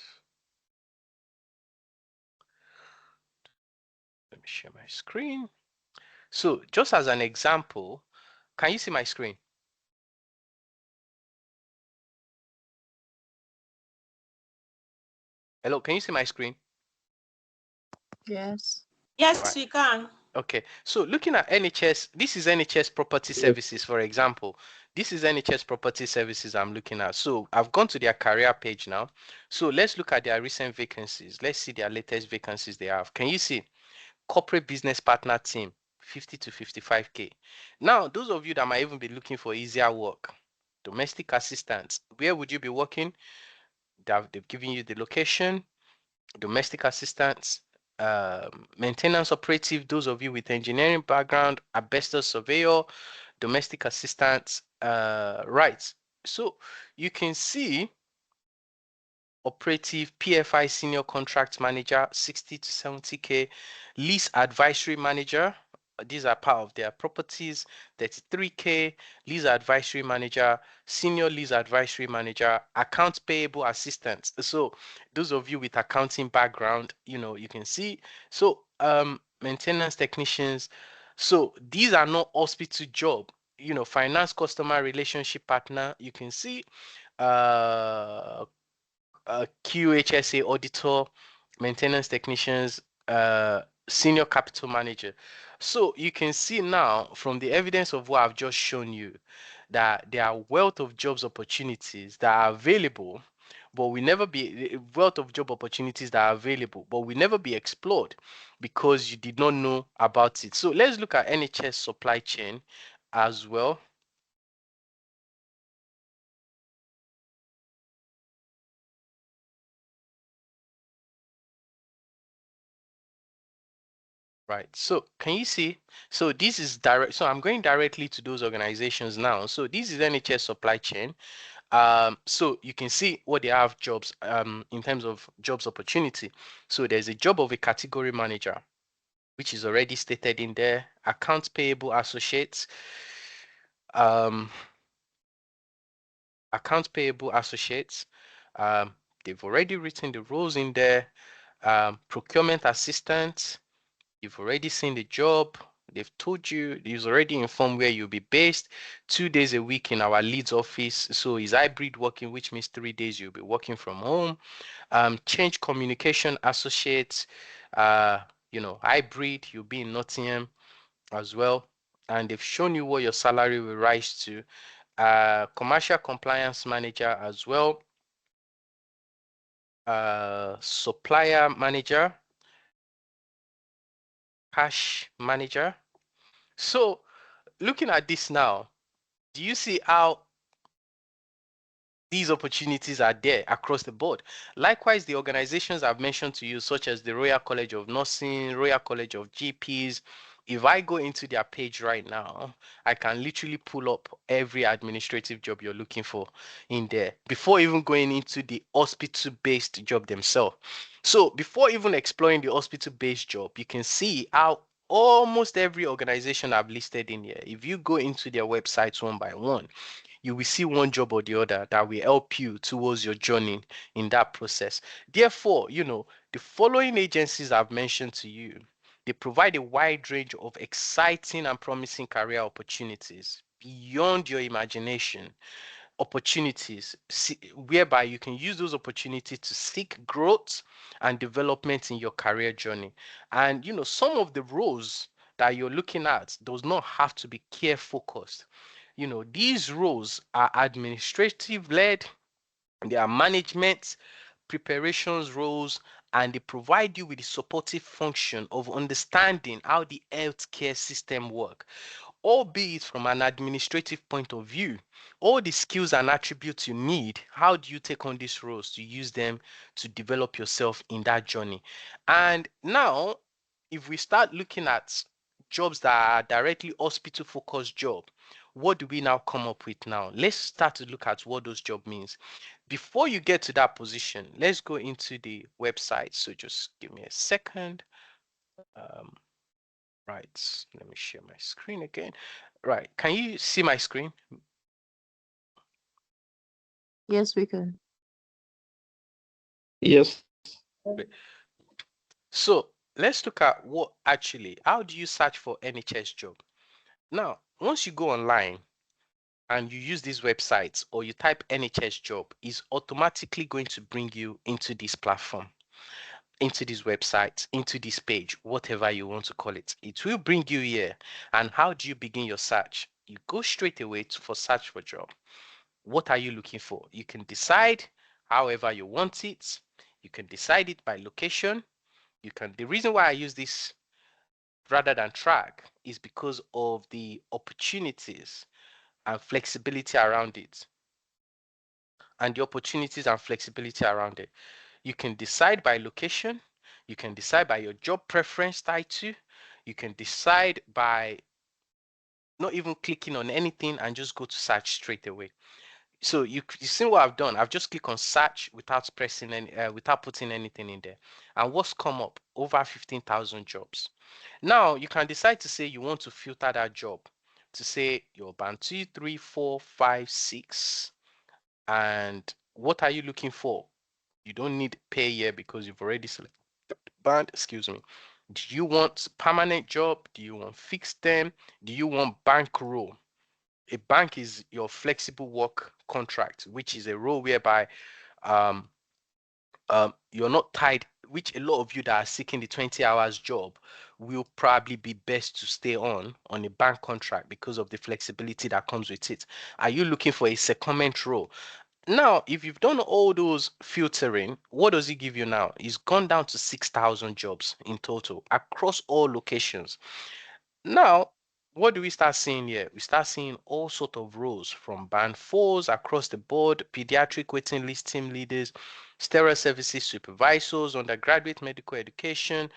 Let me share my screen. So just as an example, can you see my screen? Hello, can you see my screen? Yes. Yes, Right. we can. Okay, so looking at NHS, this is NHS Property Services, for example. This is NHS Property Services I'm looking at. So I've gone to their career page now. So let's look at their recent vacancies. Let's see their latest vacancies they have. Can you see? Corporate business partner team, 50 to 55K. Now, those of you that might even be looking for easier work, domestic assistants, where would you be working? They've given you the location, domestic assistants, maintenance operative, those of you with engineering background, asbestos surveyor, domestic assistants, right. So you can see operative PFI senior contract manager 60 to 70K, lease advisory manager, these are part of their properties, 33K, lease advisory manager, senior lease advisory manager, accounts payable assistant. So those of you with accounting background, you can see. So maintenance technicians. So these are not hospital job, finance customer relationship partner, you can see QHSA auditor, maintenance technicians, senior capital manager. So you can see now from the evidence of what I've just shown you that there are wealth of jobs opportunities that are available, but we never be wealth of job opportunities that are available, but will never be explored because you did not know about it. So let's look at NHS supply chain as well. Right. So can you see? So this is direct. So I'm going directly to those organizations now. So this is NHS supply chain. So you can see what they have jobs in terms of jobs opportunity. So there's a job of a category manager, which is already stated in there. Accounts payable associates. Um, accounts payable associates. They've already written the roles in there. Procurement assistant. You've already seen the job. They've told you, he's already informed where you'll be based. 2 days a week in our Leeds office. So it's hybrid working, which means 3 days you'll be working from home. Change communication associates, hybrid, you'll be in Nottingham as well. And they've shown you what your salary will rise to. Commercial compliance manager as well. Supplier manager, cash manager. So looking at this now, do you see how these opportunities are there across the board? Likewise, the organizations I've mentioned to you, such as the Royal College of Nursing, Royal College of GPs, if I go into their page right now, I can literally pull up every administrative job you're looking for in there before even going into the hospital-based job themselves. So before even exploring the hospital-based job, you can see how almost every organization I've listed in here, if you go into their websites one by one, you will see one job or the other that will help you towards your journey in that process. Therefore, the following agencies I've mentioned to you, they provide a wide range of exciting and promising career opportunities beyond your imagination, opportunities whereby you can use those opportunities to seek growth and development in your career journey. And some of the roles that you're looking at does not have to be care focused. These roles are administrative led, they are management preparations roles, and they provide you with the supportive function of understanding how the healthcare system work, albeit from an administrative point of view. All the skills and attributes you need, how do you take on these roles to use them to develop yourself in that journey? And now, if we start looking at jobs that are directly hospital focused job, what do we now come up with now? Let's start to look at what those job means. Before you get to that position, let's go into the website. So just give me a second. Um, right, let me share my screen again. Right, can you see my screen? Yes, we can. Yes. So let's look at how do you search for NHS job? Now, once you go online and you use these websites or you type NHS job, it's automatically going to bring you into this platform, into this website, into this page, whatever you want to call it. It will bring you here. And how do you begin your search? You go straight away for search for job. What are you looking for? You can decide however you want it. You can decide it by location. The reason why I use this rather than track is because of the opportunities and flexibility around it. And the opportunities and flexibility around it. You can decide by location. You can decide by your job preference title. You can decide by not even clicking on anything and just go to search straight away. So you see what I've done? I've just clicked on search without pressing without putting anything in there. And what's come up? Over 15,000 jobs. Now you can decide to say you want to filter that job to say your band 2, 3, 4, 5, 6. And what are you looking for? You don't need pay here because you've already selected band. Excuse me. Do you want permanent job? Do you want fixed term? Do you want bank role? A bank is your flexible work contract, which is a role whereby um, you're not tied, which a lot of you that are seeking the 20 hours job will probably be best to stay on a bank contract because of the flexibility that comes with it. Are you looking for a secondment role? Now, if you've done all those filtering, what does it give you now? It's gone down to 6,000 jobs in total across all locations. Now, what do we start seeing here? We start seeing all sort of roles from band fours across the board, pediatric waiting list team leaders, sterile services supervisors, undergraduate medical education,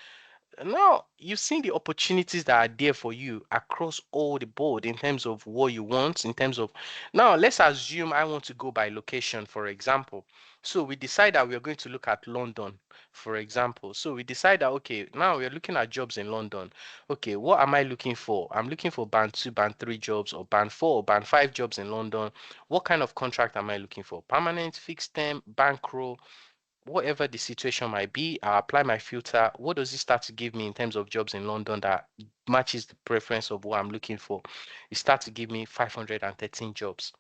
now you've seen the opportunities that are there for you across all the board in terms of what you want, in terms of now let's assume I want to go by location, for example. So we decide that we are going to look at London, for example. So we decide that okay, now we are looking at jobs in London. Okay, what am I looking for? I'm looking for band 2, band 3 jobs, or band 4 or band 5 jobs in London. What kind of contract am I looking for? Permanent, fixed term, bank role, whatever the situation might be, I apply my filter. What does it start to give me in terms of jobs in London that matches the preference of what I'm looking for? It starts to give me 513 jobs.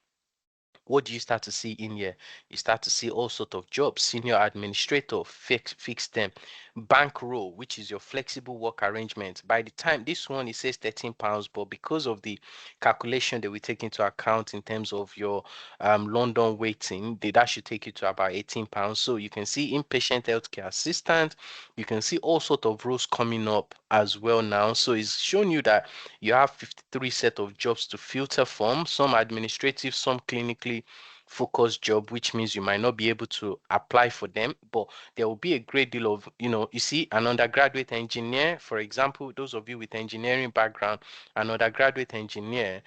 What do you start to see in here? You start to see all sort of jobs, senior administrator, fixed term, bank role, which is your flexible work arrangement. By the time this one, it says £13, but because of the calculation that we take into account in terms of your London waiting, that should take you to about £18. So you can see inpatient healthcare assistant. You can see all sort of roles coming up as well now. So it's showing you that you have 53 set of jobs to filter from, some administrative, some clinically focused job, which means you might not be able to apply for them, but there will be a great deal of, you see, an undergraduate engineer, for example, those of you with engineering background, an undergraduate engineer,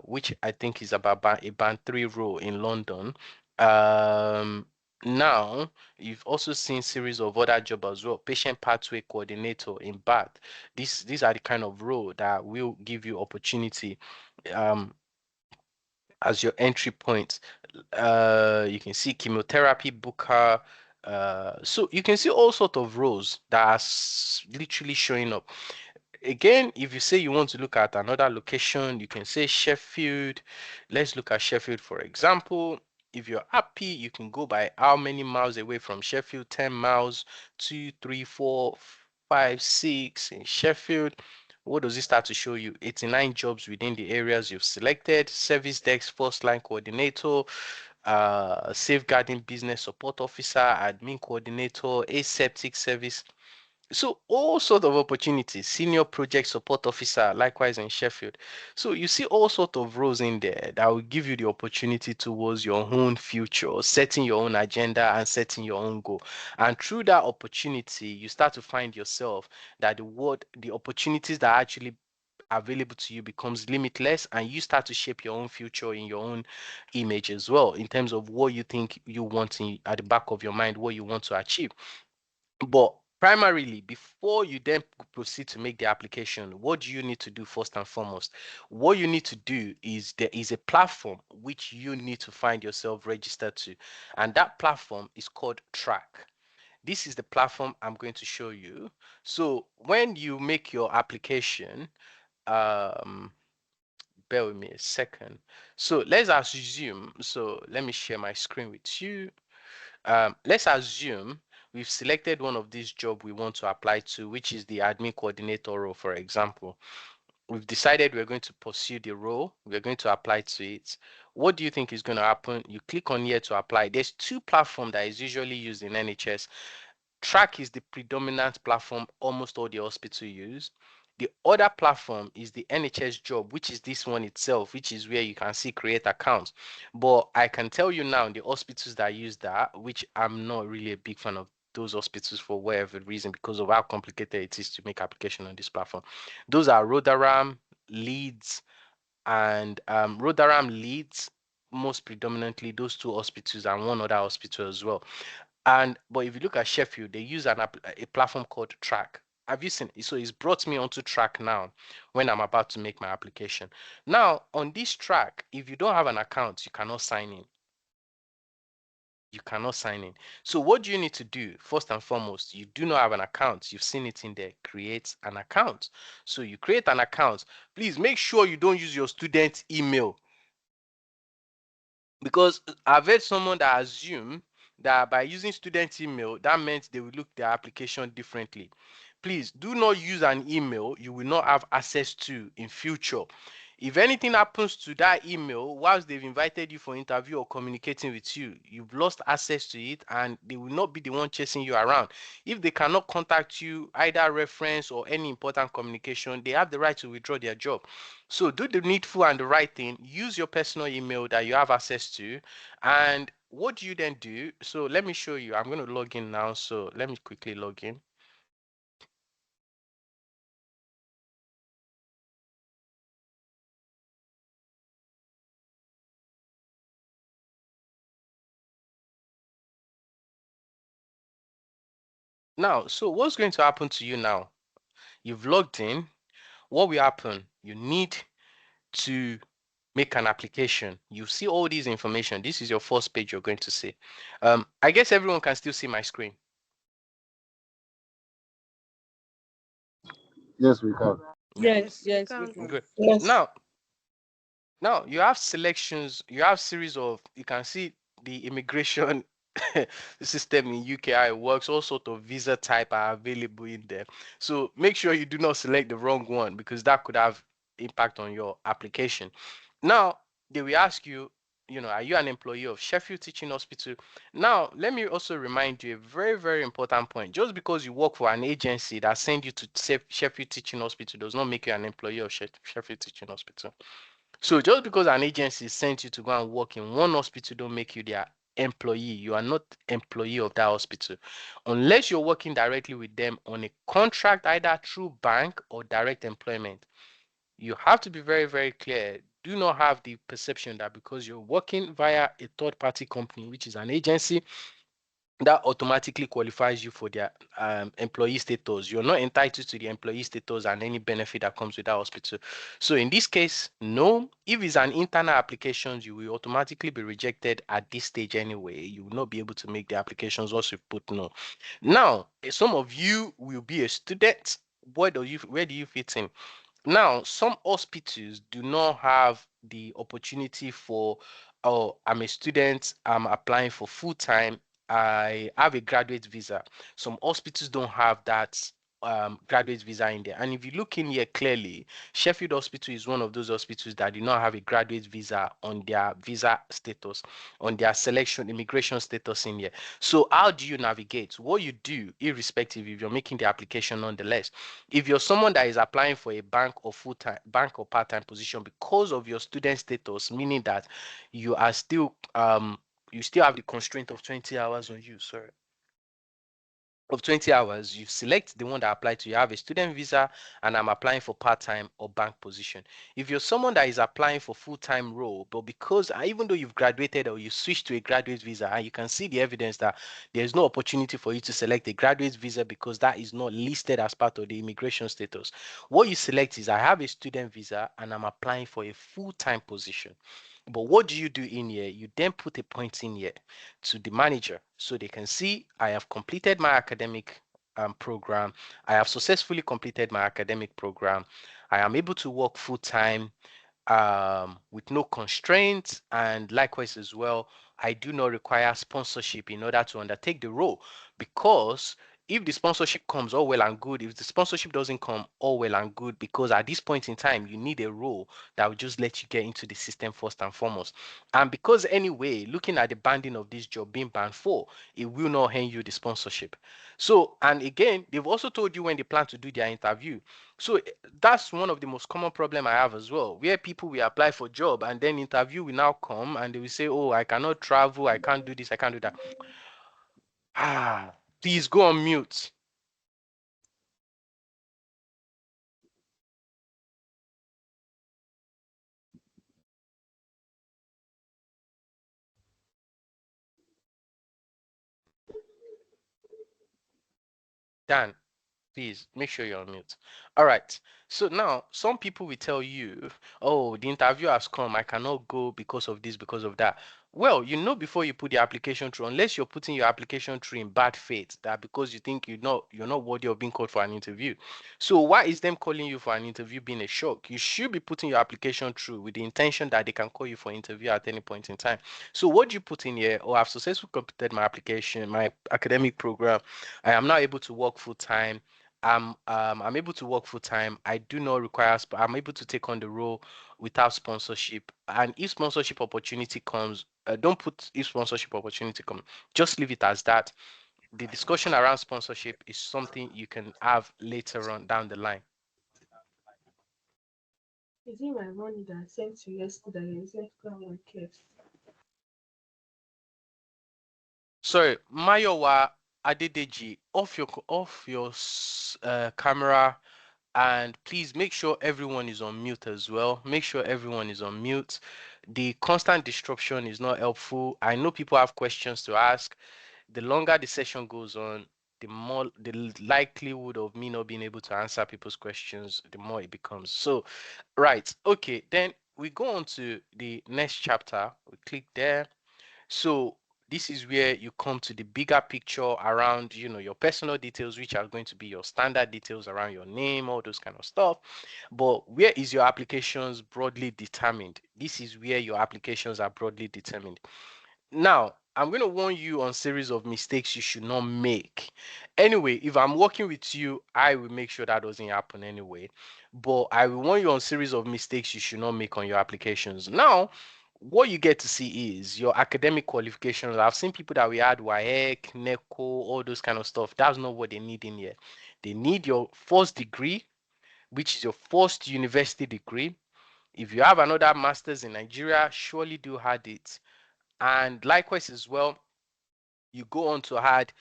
which I think is about a band 3 role in London. Now you've also seen series of other jobs as well. Patient pathway coordinator in Bath. These are the kind of role that will give you opportunity um as your entry point. You can see chemotherapy booker. So you can see all sort of roles that are literally showing up. Again, if you say you want to look at another location, you can say Sheffield. Let's look at Sheffield, for example. If you're happy, you can go by how many miles away from Sheffield. 10 miles, 2, 3, 4, 5, 6 in Sheffield. What does it start to show you? 89 jobs within the areas you've selected. Service desk first line coordinator, safeguarding business support officer, admin coordinator, aseptic service. So all sort of opportunities, senior project support officer, likewise in Sheffield. So you see all sort of roles in there that will give you the opportunity towards your own future, setting your own agenda and setting your own goal. And through that opportunity, you start to find yourself that the opportunities that are actually available to you becomes limitless, and you start to shape your own future in your own image as well, in terms of what you think you want at the back of your mind, what you want to achieve. But primarily, before you then proceed to make the application, what do you need to do first and foremost? What you need to do is there is a platform which you need to find yourself registered to, and that platform is called Track. This is the platform I'm going to show you. So when you make your application, um, bear with me a second. So let's assume, so let me share my screen with you. Let's assume we've selected one of these jobs we want to apply to, which is the admin coordinator role, for example. We've decided we're going to pursue the role. We're going to apply to it. What do you think is going to happen? You click on here to apply. There's two platforms that is usually used in NHS. Track is the predominant platform almost all the hospital use. The other platform is the NHS job, which is this one itself, which is where you can see create accounts. But I can tell you now, the hospitals that use that, which I'm not really a big fan of those hospitals for whatever reason, because of how complicated it is to make application on this platform. Those are Rotherham, Leeds, and Rotherham, Leeds, most predominantly those two hospitals and one other hospital as well. But if you look at Sheffield, they use a platform called Track. Have you seen it? So it's brought me onto Track now when I'm about to make my application. Now on this Track, if you don't have an account, you cannot sign in. You cannot sign in. So what do you need to do? First and foremost, you do not have an account. You've seen it in there. Create an account. So you create an account. Please make sure you don't use your student email, because I've heard someone that assume that by using student email, that meant they will look their application differently. Please do not use an email you will not have access to in future. If anything happens to that email whilst they've invited you for interview or communicating with you, you've lost access to it and they will not be the one chasing you around. If they cannot contact you, either reference or any important communication, they have the right to withdraw their job. So do the needful and the right thing. Use your personal email that you have access to. And what do you then do? So let me show you. I'm going to log in now. So let me quickly log in. Now, so what's going to happen to you now? You've logged in. What will happen? You need to make an application. You see all these information. This is your first page you're going to see. I guess everyone can still see my screen. Yes, we can. Yeah. Yes, Yes, yes, we can. Good. yes. Now you have selections. You have series of. You can see the immigration the system in UK how it works. All sort of visa type are available in there. So make sure you do not select the wrong one because that could have impact on your application. Now they will ask you, are you an employee of Sheffield Teaching Hospital? Now let me also remind you a very, very important point. Just because you work for an agency that send you to Sheffield Teaching Hospital does not make you an employee of Sheffield Teaching Hospital. So just because an agency sent you to go and work in one hospital don't make you their employee. You are not employee of that hospital unless you're working directly with them on a contract either through bank or direct employment. You have to be very, very clear. Do not have the perception that because you're working via a third party company, which is an agency, that automatically qualifies you for their employee status. You're not entitled to the employee status and any benefit that comes with that hospital. So in this case, no. If it's an internal application, you will automatically be rejected at this stage anyway. You will not be able to make the applications once you put no. Now, some of you will be a student. Where do you fit in? Now, some hospitals do not have the opportunity for, oh, I'm a student, I'm applying for full time, I have a graduate visa. Some hospitals don't have that graduate visa in there. And if you look in here clearly, Sheffield Hospital is one of those hospitals that do not have a graduate visa on their visa status, on their selection, immigration status in here. So, how do you navigate? What you do, irrespective if you're making the application nonetheless, if you're someone that is applying for a bank or part-time position because of your student status, meaning that you are still you still have the constraint of 20 hours on you, sorry, of 20 hours, you select the one that apply to you. I have a student visa and I'm applying for part-time or bank position. If you're someone that is applying for full-time role, but because even though you've graduated or you switched to a graduate visa, and you can see the evidence that there's no opportunity for you to select a graduate visa because that is not listed as part of the immigration status. What you select is I have a student visa and I'm applying for a full-time position. But what do you do in here? You then put a point in here to the manager so they can see I have completed my academic program. I have successfully completed my academic program. I am able to work full time with no constraints, and likewise as well, I do not require sponsorship in order to undertake the role, because if the sponsorship comes, all well and good. If the sponsorship doesn't come, all well and good, because at this point in time you need a role that will just let you get into the system first and foremost. And because anyway, looking at the banding of this job being band 4, it will not hand you the sponsorship. So, and again, they've also told you when they plan to do their interview. So that's one of the most common problem I have as well, where people will apply for job and then interview will now come and they will say, oh, I cannot travel, I can't do this, I can't do that. Please go on mute. Dan, please make sure you're on mute. All right. So now some people will tell you, oh, the interview has come. I cannot go because of this, because of that. Well, before you put the application through, unless you're putting your application through in bad faith, that because you think you're not worthy of being called for an interview. So why is them calling you for an interview being a shock? You should be putting your application through with the intention that they can call you for interview at any point in time. So what do you put in here? Oh, I've successfully completed my application, my academic program. I am now able to work full time. I'm able to work full time. I do not require I'm able to take on the role without sponsorship. And if sponsorship opportunity comes, don't put if sponsorship opportunity comes. Just leave it as that. The discussion around sponsorship is something you can have later on down the line. Is it my money that I sent you yesterday? Is it go and work it? Sorry, Mayowa Adedeji, off your camera. And please make sure everyone is on mute as well. Make sure everyone is on mute. The constant disruption is not helpful. I know people have questions to ask. The longer the session goes on, the more the likelihood of me not being able to answer people's questions, the more it becomes. So, right. Okay, then we go on to the next chapter. We click there. So this is where you come to the bigger picture around, your personal details, which are going to be your standard details around your name, all those kind of stuff. But where is your applications broadly determined? This is where your applications are broadly determined. Now, I'm going to warn you on series of mistakes you should not make. Anyway, if I'm working with you, I will make sure that doesn't happen anyway. But I will warn you on series of mistakes you should not make on your applications. Now, what you get to see is your academic qualifications. I've seen people that we had WAEC, NECO, all those kind of stuff. That's not what they need in here. They need your first degree, which is your first university degree. If you have another master's in Nigeria, surely do have it. And likewise as well, you go on to add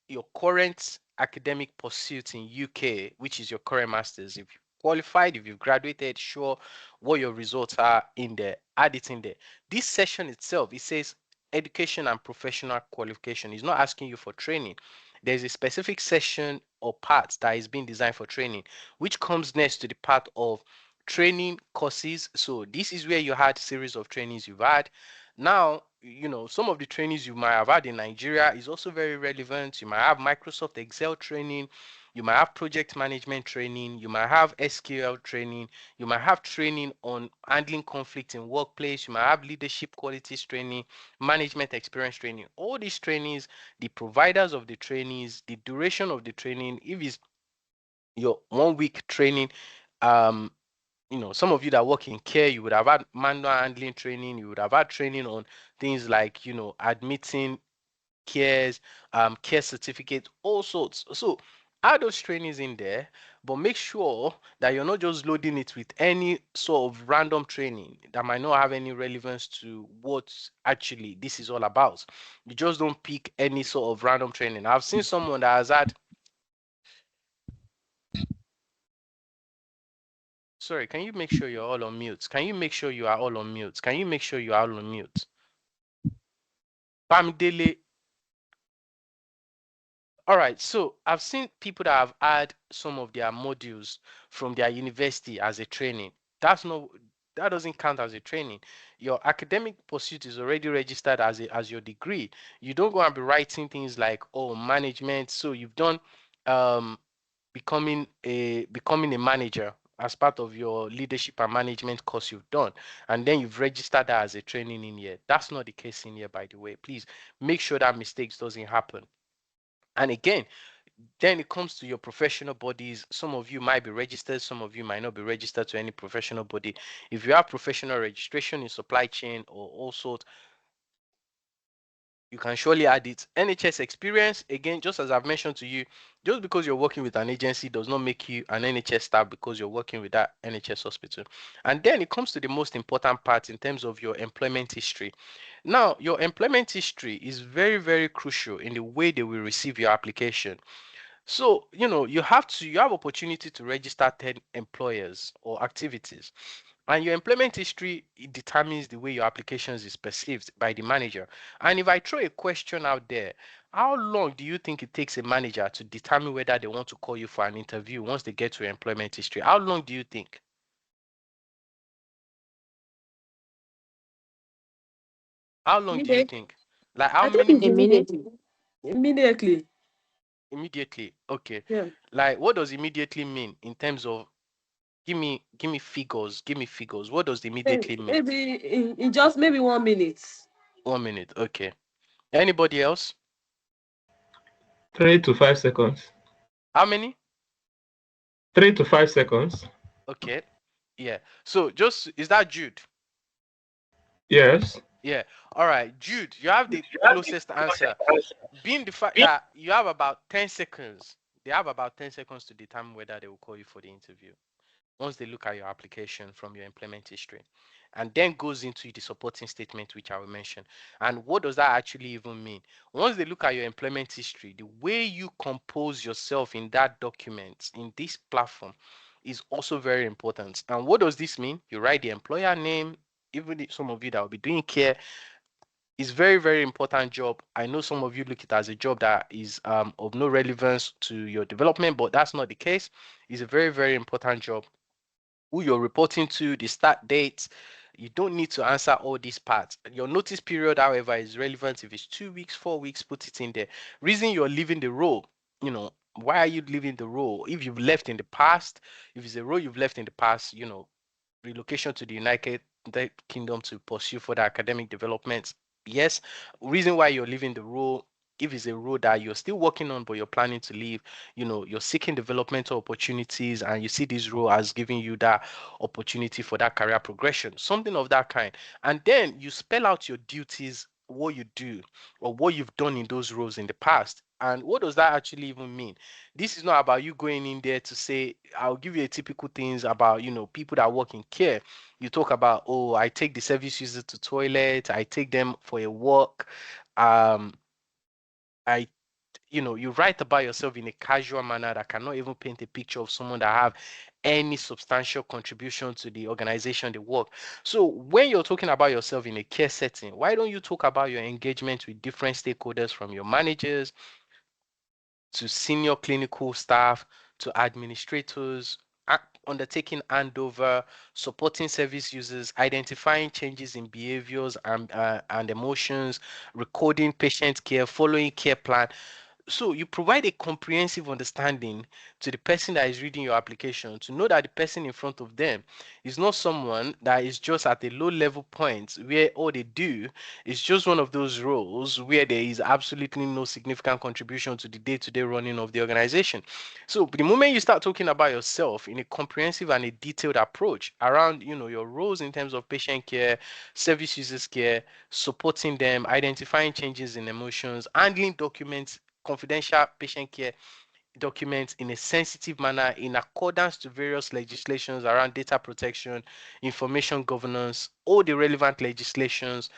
your current academic pursuit in UK, which is your current master's. If you qualified, if you've graduated, sure what your results are in there, add it in there. This session itself, it says education and professional qualification. It's not asking you for training. There's a specific session or part that is being designed for training, which comes next to the part of training courses. So this is where you had series of trainings you've had. Now, some of the trainings you might have had in Nigeria is also very relevant. You might have Microsoft Excel training, you might have project management training, you might have SQL training, you might have training on handling conflict in workplace, you might have leadership qualities training, management experience training. All these trainings, the providers of the trainings, the duration of the training, if it's your 1 week training, um, some of you that work in care, you would have had manual handling training, you would have had training on things like, admitting cares, care certificate, all sorts. So add those trainings in there, but make sure that you're not just loading it with any sort of random training that might not have any relevance to what actually this is all about. You just don't pick any sort of random training. I've seen someone that has had, sorry, can you make sure you're all on mute? Can you make sure you are all on mute? Can you make sure you are all on mute? Bamidele. All right, so I've seen people that have had some of their modules from their university as a training. That's not that doesn't count as a training. Your academic pursuit is already registered as your degree. You don't go and be writing things like, oh, management. So you've done um becoming a manager as part of your leadership and management course you've done, and then you've registered that as a training in here. That's not the case in here, by the way. Please make sure that mistakes doesn't happen. And again, then it comes to your professional bodies. Some of you might be registered, some of you might not be registered to any professional body. If you have professional registration in supply chain or all sorts, you can surely add it. NHS experience, again, just as I've mentioned to you, just because you're working with an agency does not make you an NHS staff because you're working with that NHS hospital. And then it comes to the most important part in terms of your employment history. Now, your employment history is very, very crucial in the way they will receive your application. So, you have opportunity to register 10 employers or activities. And your employment history, it determines the way your applications is perceived by the manager. And if I throw a question out there, how long do you think it takes a manager to determine whether they want to call you for an interview once they get to your employment history? How long do you think? How long do you Immediate. think? Like how I think many it's A minute. immediately. Immediately. immediately? Okay. Yeah. Like what does immediately mean in terms of give me figures, give me figures. What does immediately mean? Maybe in just maybe 1 minute. 1 minute. Okay. Anybody else? 3 to 5 seconds. How many? 3 to 5 seconds. Okay. Yeah. So just is that Jude? Yes. Yeah. All right, Jude, you have the closest answer. Being the fact that you have about 10 seconds, they have about 10 seconds to determine whether they will call you for the interview once they look at your application from your employment history. And then goes into the supporting statement, which I will mention. And what does that actually even mean? Once they look at your employment history, the way you compose yourself in that document, in this platform, is also very important. And what does this mean? You write the employer name, even some of you that will be doing care, is very, very important job. I know some of you look at it as a job that is of no relevance to your development, but that's not the case. It's a very, very important job. Who you're reporting to, the start date. You don't need to answer all these parts. Your notice period, however, is relevant. If it's 2 weeks, 4 weeks, put it in there. Reason you're leaving the role, why are you leaving the role? If you've left in the past, if it's a role you've left in the past, relocation to the United Kingdom to pursue further academic development, Yes, reason why you're leaving the role, if it's a role that you're still working on but you're planning to leave, you're seeking developmental opportunities and you see this role as giving you that opportunity for that career progression, something of that kind. And then you spell out your duties, what you do or what you've done in those roles in the past. And what does that actually even mean? This is not about you going in there to say, I'll give you a typical things about, people that work in care. You talk about, oh, I take the service user to toilet, I take them for a walk. um I you write about yourself in a casual manner that cannot even paint a picture of someone that have any substantial contribution to the organization they work. So when you're talking about yourself in a care setting, why don't you talk about your engagement with different stakeholders, from your managers to senior clinical staff to administrators, undertaking handover, supporting service users, identifying changes in behaviors and emotions, recording patient care, following care plan. So you provide a comprehensive understanding to the person that is reading your application to know that the person in front of them is not someone that is just at a low level point where all they do is just one of those roles where there is absolutely no significant contribution to the day-to-day running of the organization. So the moment you start talking about yourself in a comprehensive and a detailed approach around your roles in terms of patient care, service users care, supporting them, identifying changes in emotions, handling documents, confidential patient care documents in a sensitive manner in accordance to various legislations around data protection, information governance, all the relevant legislations.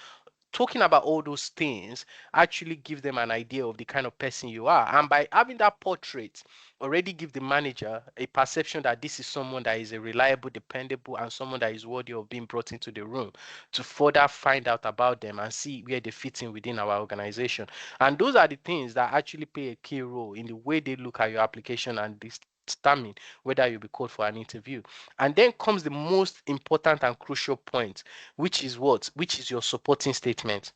Talking about all those things actually give them an idea of the kind of person you are, and by having that portrait already give the manager a perception that this is someone that is a reliable, dependable, and someone that is worthy of being brought into the room to further find out about them and see where they fit in within our organization. And those are the things that actually play a key role in the way they look at your application and determine whether you'll be called for an interview. And then comes the most important and crucial point, which is what? Which is your supporting statement.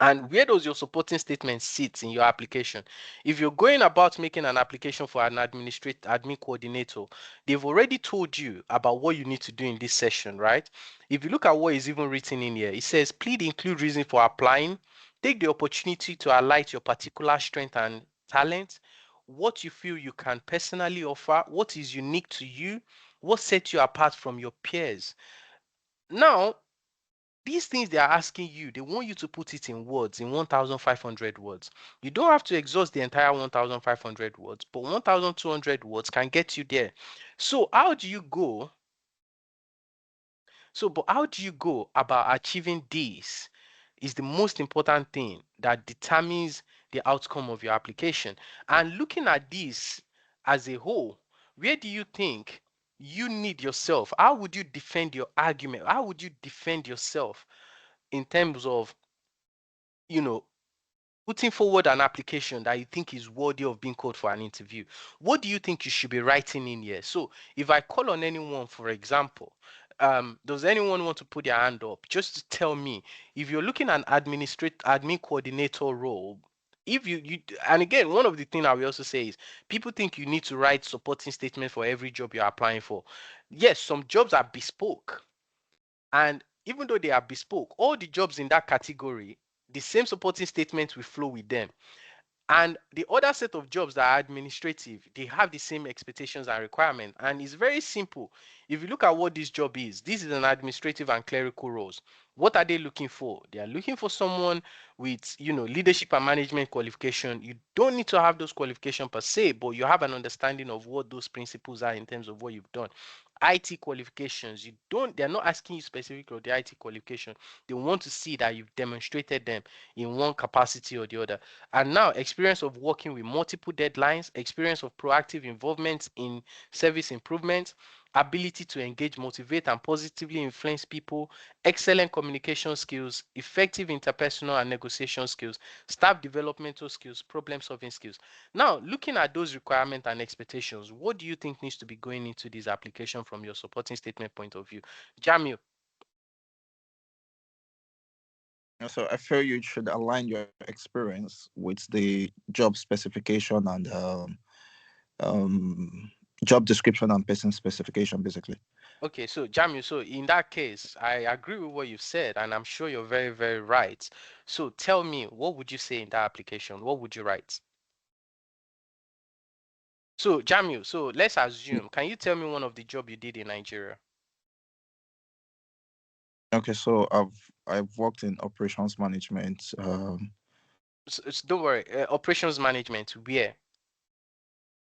And where does your supporting statement sit in your application? If you're going about making an application for an admin coordinator, they've already told you about what you need to do in this session, right? If you look at what is even written in here, it says, please include reason for applying. Take the opportunity to highlight your particular strength and talent, what you feel you can personally offer, what is unique to you, what sets you apart from your peers. Now, these things they are asking you, they want you to put it in words, in 1,500 words. You don't have to exhaust the entire 1,500 words, but 1,200 words can get you there. So how do you go? But how do you go about achieving this? Is the most important thing that determines the outcome of your application. And looking at this as a whole, where do you think you need yourself? How would you defend your argument? How would you defend yourself in terms of, you know, putting forward an application that you think is worthy of being called for an interview? What do you think you should be writing in here? So if I call on anyone, for example, does anyone want to put their hand up just to tell me, if you're looking at an admin coordinator role, if you and again, one of the things I will also say is people think you need to write supporting statement for every job you're applying for. Yes, some jobs are bespoke, and even though they are bespoke, all the jobs in that category, the same supporting statement will flow with them. And the other set of jobs that are administrative, they have the same expectations and requirements. And it's very simple. If you look at what this job is, this is an administrative and clerical roles. What are they looking for? They are looking for someone with, leadership and management qualification. You don't need to have those qualifications per se, but you have an understanding of what those principles are in terms of what you've done. IT qualifications, they're not asking you specifically of the IT qualification. They want to see that you've demonstrated them in one capacity or the other. And now, experience of working with multiple deadlines, experience of proactive involvement in service improvement, ability to engage, motivate, and positively influence people, excellent communication skills, effective interpersonal and negotiation skills, staff developmental skills, problem solving skills. Now, looking at those requirements and expectations, what do you think needs to be going into this application from your supporting statement point of view? Jamil. So I feel you should align your experience with the job specification and um, job description and person specification, basically. Okay, so Jamil, so in that case, I agree with what you've said, and I'm sure you're very, very right. So tell me, what would you say in that application? What would you write? So Jamil, so let's assume, can you tell me one of the job you did in Nigeria? Okay, so I've worked in operations management, Don't worry, operations management, where?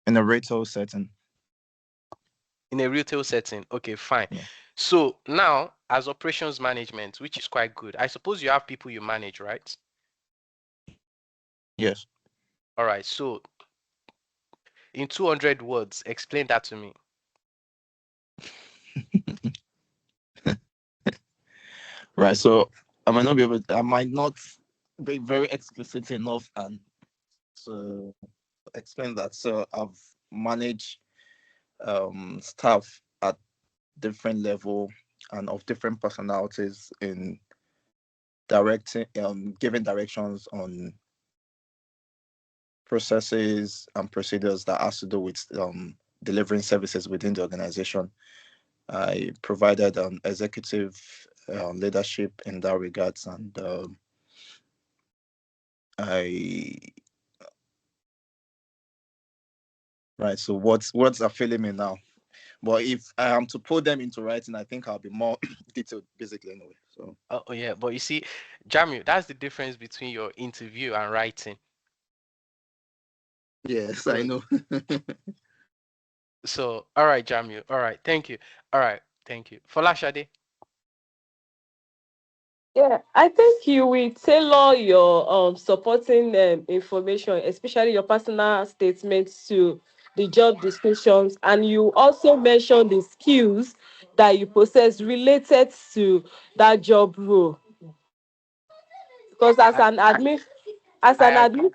in a retail setting. In a retail setting. Okay, fine. Yeah. So now, as operations management, which is quite good, I suppose you have people you manage, right? Yes. All right, so in 200 words, explain that to me. Right. So I might not be very explicit enough and to explain that. So I've managed staff at different level and of different personalities in directing giving directions on processes and procedures that has to do with delivering services within the organization. I provided executive leadership in that regards, and I right. So words are failing me now. But if I am to put them into writing, I think I'll be more detailed, basically, anyway. So Oh yeah, but you see, Jamil, that's the difference between your interview and writing. yes, I So, know. so all right, Jamil. All right, thank you. All right, thank you. Folashade. Yeah, I think you will tailor your supporting information, especially your personal statements to the job descriptions, and you also mention the skills that you possess related to that job role. Because I as I an agree.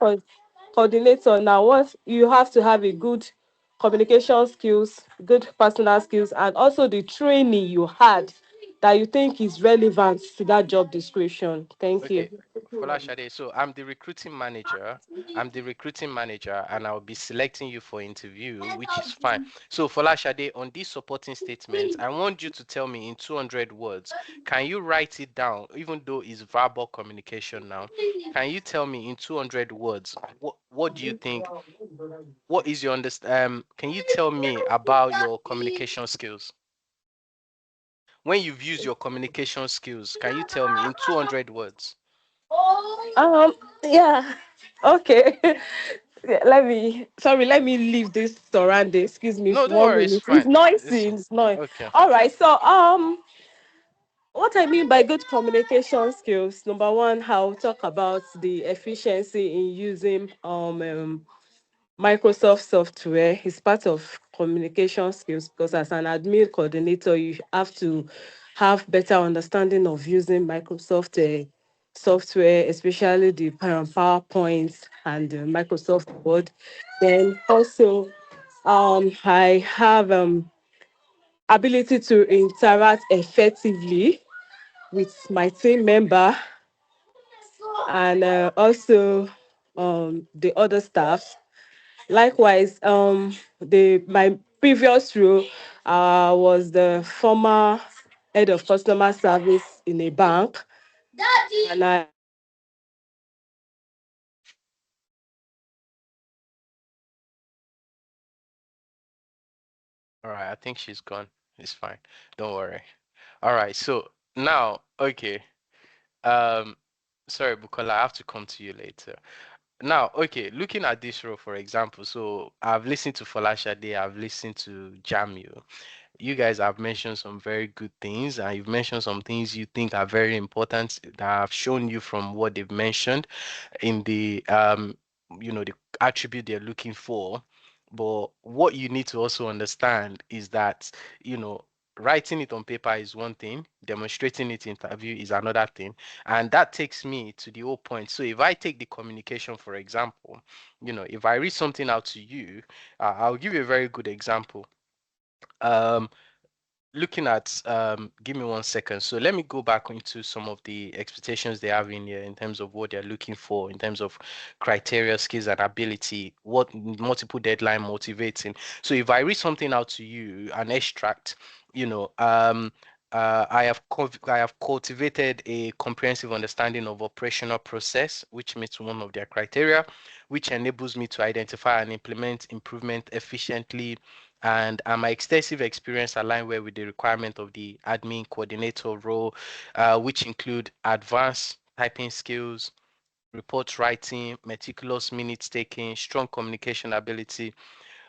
coordinator now, what you have to have a good communication skills, good personal skills, and also the training you had that you think is relevant to that job description. Thank you. Okay, Folashade. So I'm the recruiting manager. I'm the recruiting manager, and I'll be selecting you for interview, which is fine. So Folashade, on this supporting statement, I want you to tell me in 200 words. Can you write it down, even though it's verbal communication now? Can you tell me in 200 words what do you think? What is your Can you tell me about your communication skills? When you've used your communication skills, can you tell me in 200 words? Yeah. Okay. Yeah, let me leave this surrounding. Excuse me No, for don't one worry, it's minute. It's fine. noisy. It's It's noisy. okay. All right. So what I mean by good communication skills, number one, I'll talk about the efficiency in using Microsoft software. Is part of communication skills because as an admin coordinator, you have to have better understanding of using Microsoft software, especially the PowerPoint and the Microsoft Word. Then also, I have ability to interact effectively with my team member and also the other staff. Likewise, the my previous role was the former head of customer service in a bank, and I All right, I think she's gone. It's fine. Don't worry. All right, so now, okay. Um, sorry, Bukola, I have to come to you later. Now, okay, looking at this role, for example, so I've listened to Folashade, I've listened to Jamil. You guys have mentioned some very good things, and you've mentioned some things you think are very important that I've shown you from what they've mentioned in the the attribute they're looking for. But what you need to also understand is that, writing it on paper is one thing, demonstrating it in interview is another thing. And that takes me to the whole point. So if I take the communication, for example, if I read something out to you, I'll give you a very good example. Um, looking at give me 1 second. So let me go back into some of the expectations they have in here in terms of what they're looking for, in terms of criteria, skills, and ability, what multiple deadline motivating. So if I read something out to you, an extract, you know, I have cultivated a comprehensive understanding of operational process, which meets one of their criteria, which enables me to identify and implement improvement efficiently, and my extensive experience align well with the requirement of the admin coordinator role, which include advanced typing skills, report writing, meticulous minutes taking, strong communication ability,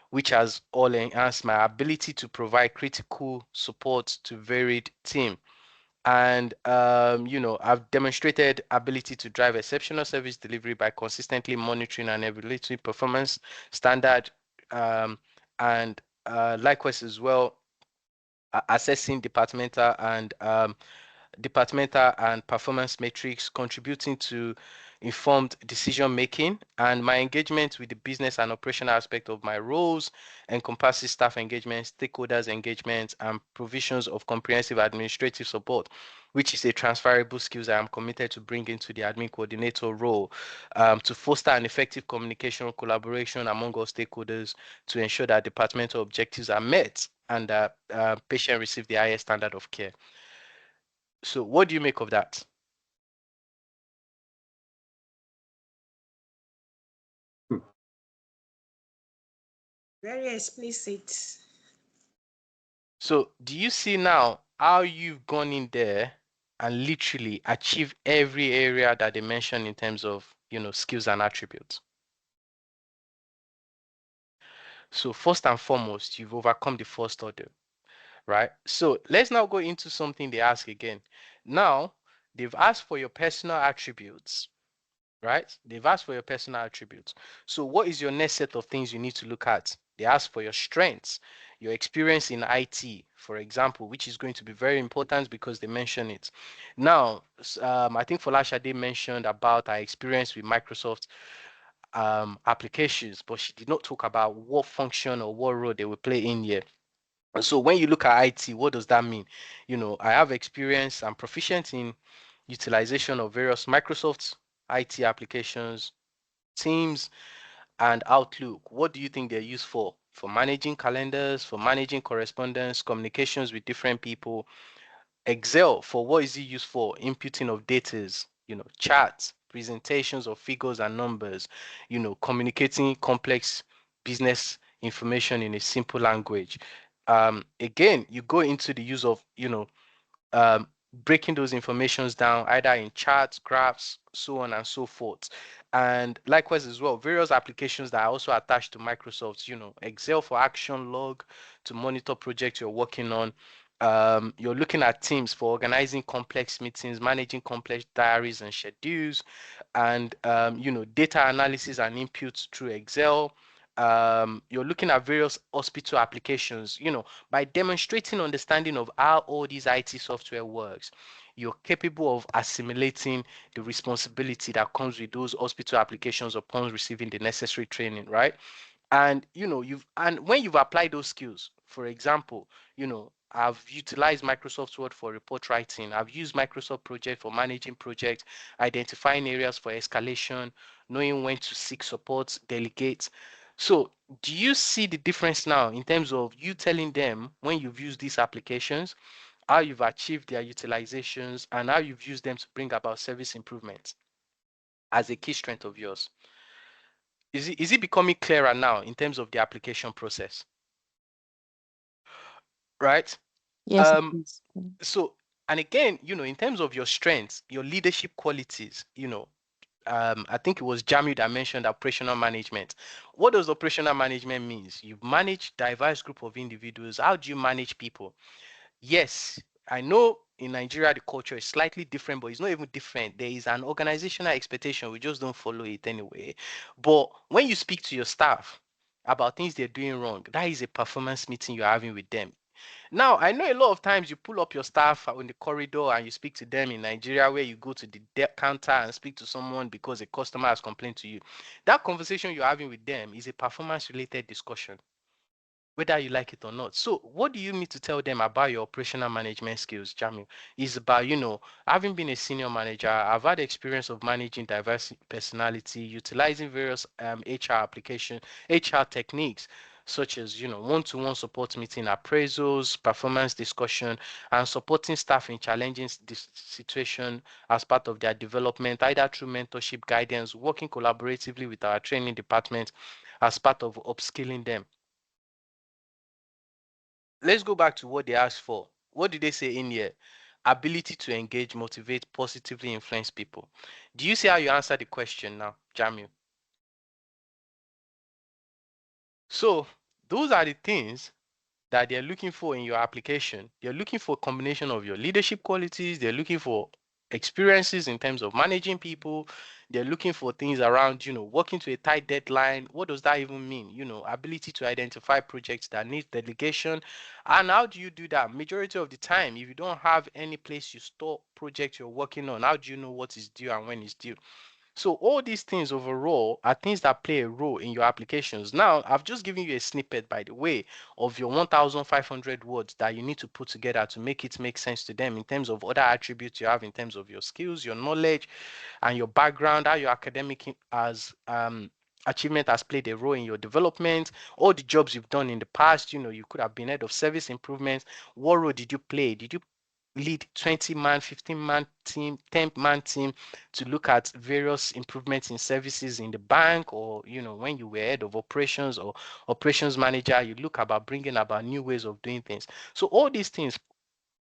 which has all enhanced my ability to provide critical support to varied team. And I've demonstrated ability to drive exceptional service delivery by consistently monitoring and evaluating performance standard, um, and likewise as well, assessing departmental and performance metrics, contributing to informed decision making. And my engagement with the business and operational aspect of my roles encompasses staff engagement, stakeholders engagement, and provisions of comprehensive administrative support, which is a transferable skills I am committed to bring into the admin coordinator role, to foster an effective communication collaboration among all stakeholders to ensure that departmental objectives are met and that patients receive the highest standard of care. So what do you make of that? Very explicit. So do you see now how you've gone in there and literally achieved every area that they mentioned in terms of, skills and attributes? So first and foremost, you've overcome the first order, right? So let's now go into something they ask again. Now, they've asked for your personal attributes, right? They've asked for your personal attributes. So what is your next set of things you need to look at? They ask for your strengths, your experience in IT, for example, which is going to be very important because they mention it. Now, I think Folashade mentioned about our experience with Microsoft applications, but she did not talk about what function or what role they will play in here. And so when you look at IT, what does that mean? I have experience, I'm proficient in utilization of various Microsoft IT applications, Teams, and Outlook. What do you think they're used for? For managing calendars, for managing correspondence, communications with different people. Excel, for what is it used for? Inputting of datas, charts, presentations of figures and numbers, communicating complex business information in a simple language. Again, you go into the use of, um, breaking those informations down either in charts, graphs, so on and so forth. And likewise as well, various applications that are also attached to Microsoft, Excel for action log to monitor projects you're working on. You're looking at Teams for organizing complex meetings, managing complex diaries and schedules, and data analysis and inputs through Excel. You're looking at various hospital applications, by demonstrating understanding of how all these IT software works, you're capable of assimilating the responsibility that comes with those hospital applications upon receiving the necessary training, right? And when you've applied those skills, for example, I've utilized Microsoft Word for report writing. I've used Microsoft Project for managing projects, identifying areas for escalation, knowing when to seek support, delegate. So, do you see the difference now in terms of you telling them when you've used these applications, how you've achieved their utilizations, and how you've used them to bring about service improvements as a key strength of yours? Is it becoming clearer now in terms of the application process? Right? Yes, it Um, is. so, and again, in terms of your strengths, your leadership qualities, I think it was Jamu that mentioned operational management. What does operational management means? You manage diverse group of individuals. How do you manage people? Yes, I know in Nigeria the culture is slightly different, but it's not even different. There is an organizational expectation. We just don't follow it anyway. But when you speak to your staff about things they're doing wrong, that is a performance meeting you're having with them. Now, I know a lot of times you pull up your staff in the corridor and you speak to them in Nigeria, where you go to the counter and speak to someone because a customer has complained to you. That conversation you're having with them is a performance related discussion. whether you like it or not. So what do you need to tell them about your operational management skills, Jamil? Is about, having been a senior manager, I've had experience of managing diverse personality, utilizing various HR application, HR techniques, such as, one-to-one support meeting appraisals, performance discussion, and supporting staff in challenging situation as part of their development, either through mentorship guidance, working collaboratively with our training department as part of upskilling them. Let's go back to what they asked for. What did they say in here? Ability to engage, motivate, positively influence people. Do you see how you answer the question now, Jamil? So those are the things that they're looking for in your application. They're looking for a combination of your leadership qualities. They're looking for experiences in terms of managing people. They're looking for things around, working to a tight deadline. What does that even mean? Ability to identify projects that need delegation. And how do you do that? Majority of the time, if you don't have any place you store projects you're working on, how do you know what is due and when it's due? So all these things overall are things that play a role in your applications. Now, I've just given you a snippet, by the way, of your 1,500 words that you need to put together to make it make sense to them in terms of other attributes you have, in terms of your skills, your knowledge, and your background, how your academic as achievement has played a role in your development, all the jobs you've done in the past. You could have been head of service improvements. What role did you play? Did you lead 20-man, 15-man team, 10-man team to look at various improvements in services in the bank, or when you were head of operations or operations manager, you look about bringing about new ways of doing things. So all these things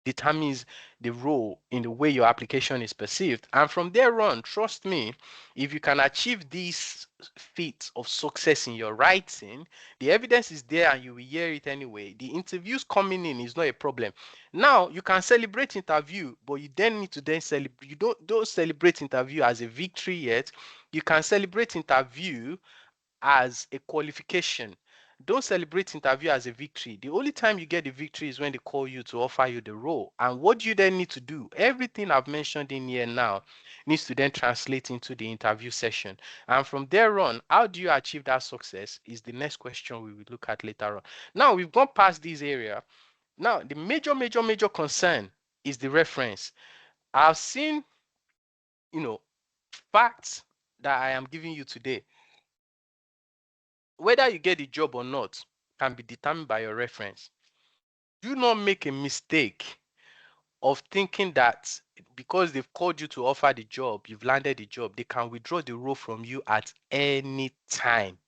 determines the role in the way your application is perceived. And from there on, trust me, if you can achieve these feats of success in your writing, the evidence is there and you will hear it anyway. The interviews coming in is not a problem. Now you can celebrate interview, but you then need to then celebrate. You don't celebrate interview as a victory yet. You can celebrate interview as a qualification. Don't celebrate interview as a victory. The only time you get the victory is when they call you to offer you the role. And what do you then need to do? Everything I've mentioned in here now needs to then translate into the interview session. And from there on, how do you achieve that success is the next question we will look at later on. Now we've gone past this area. Now the major concern is the reference. I've seen, you know, facts that I am giving you today. Whether you get the job or not can be determined by your reference. Do not make a mistake of thinking that because they've called you to offer the job, you've landed the job, they can withdraw the role from you at any time.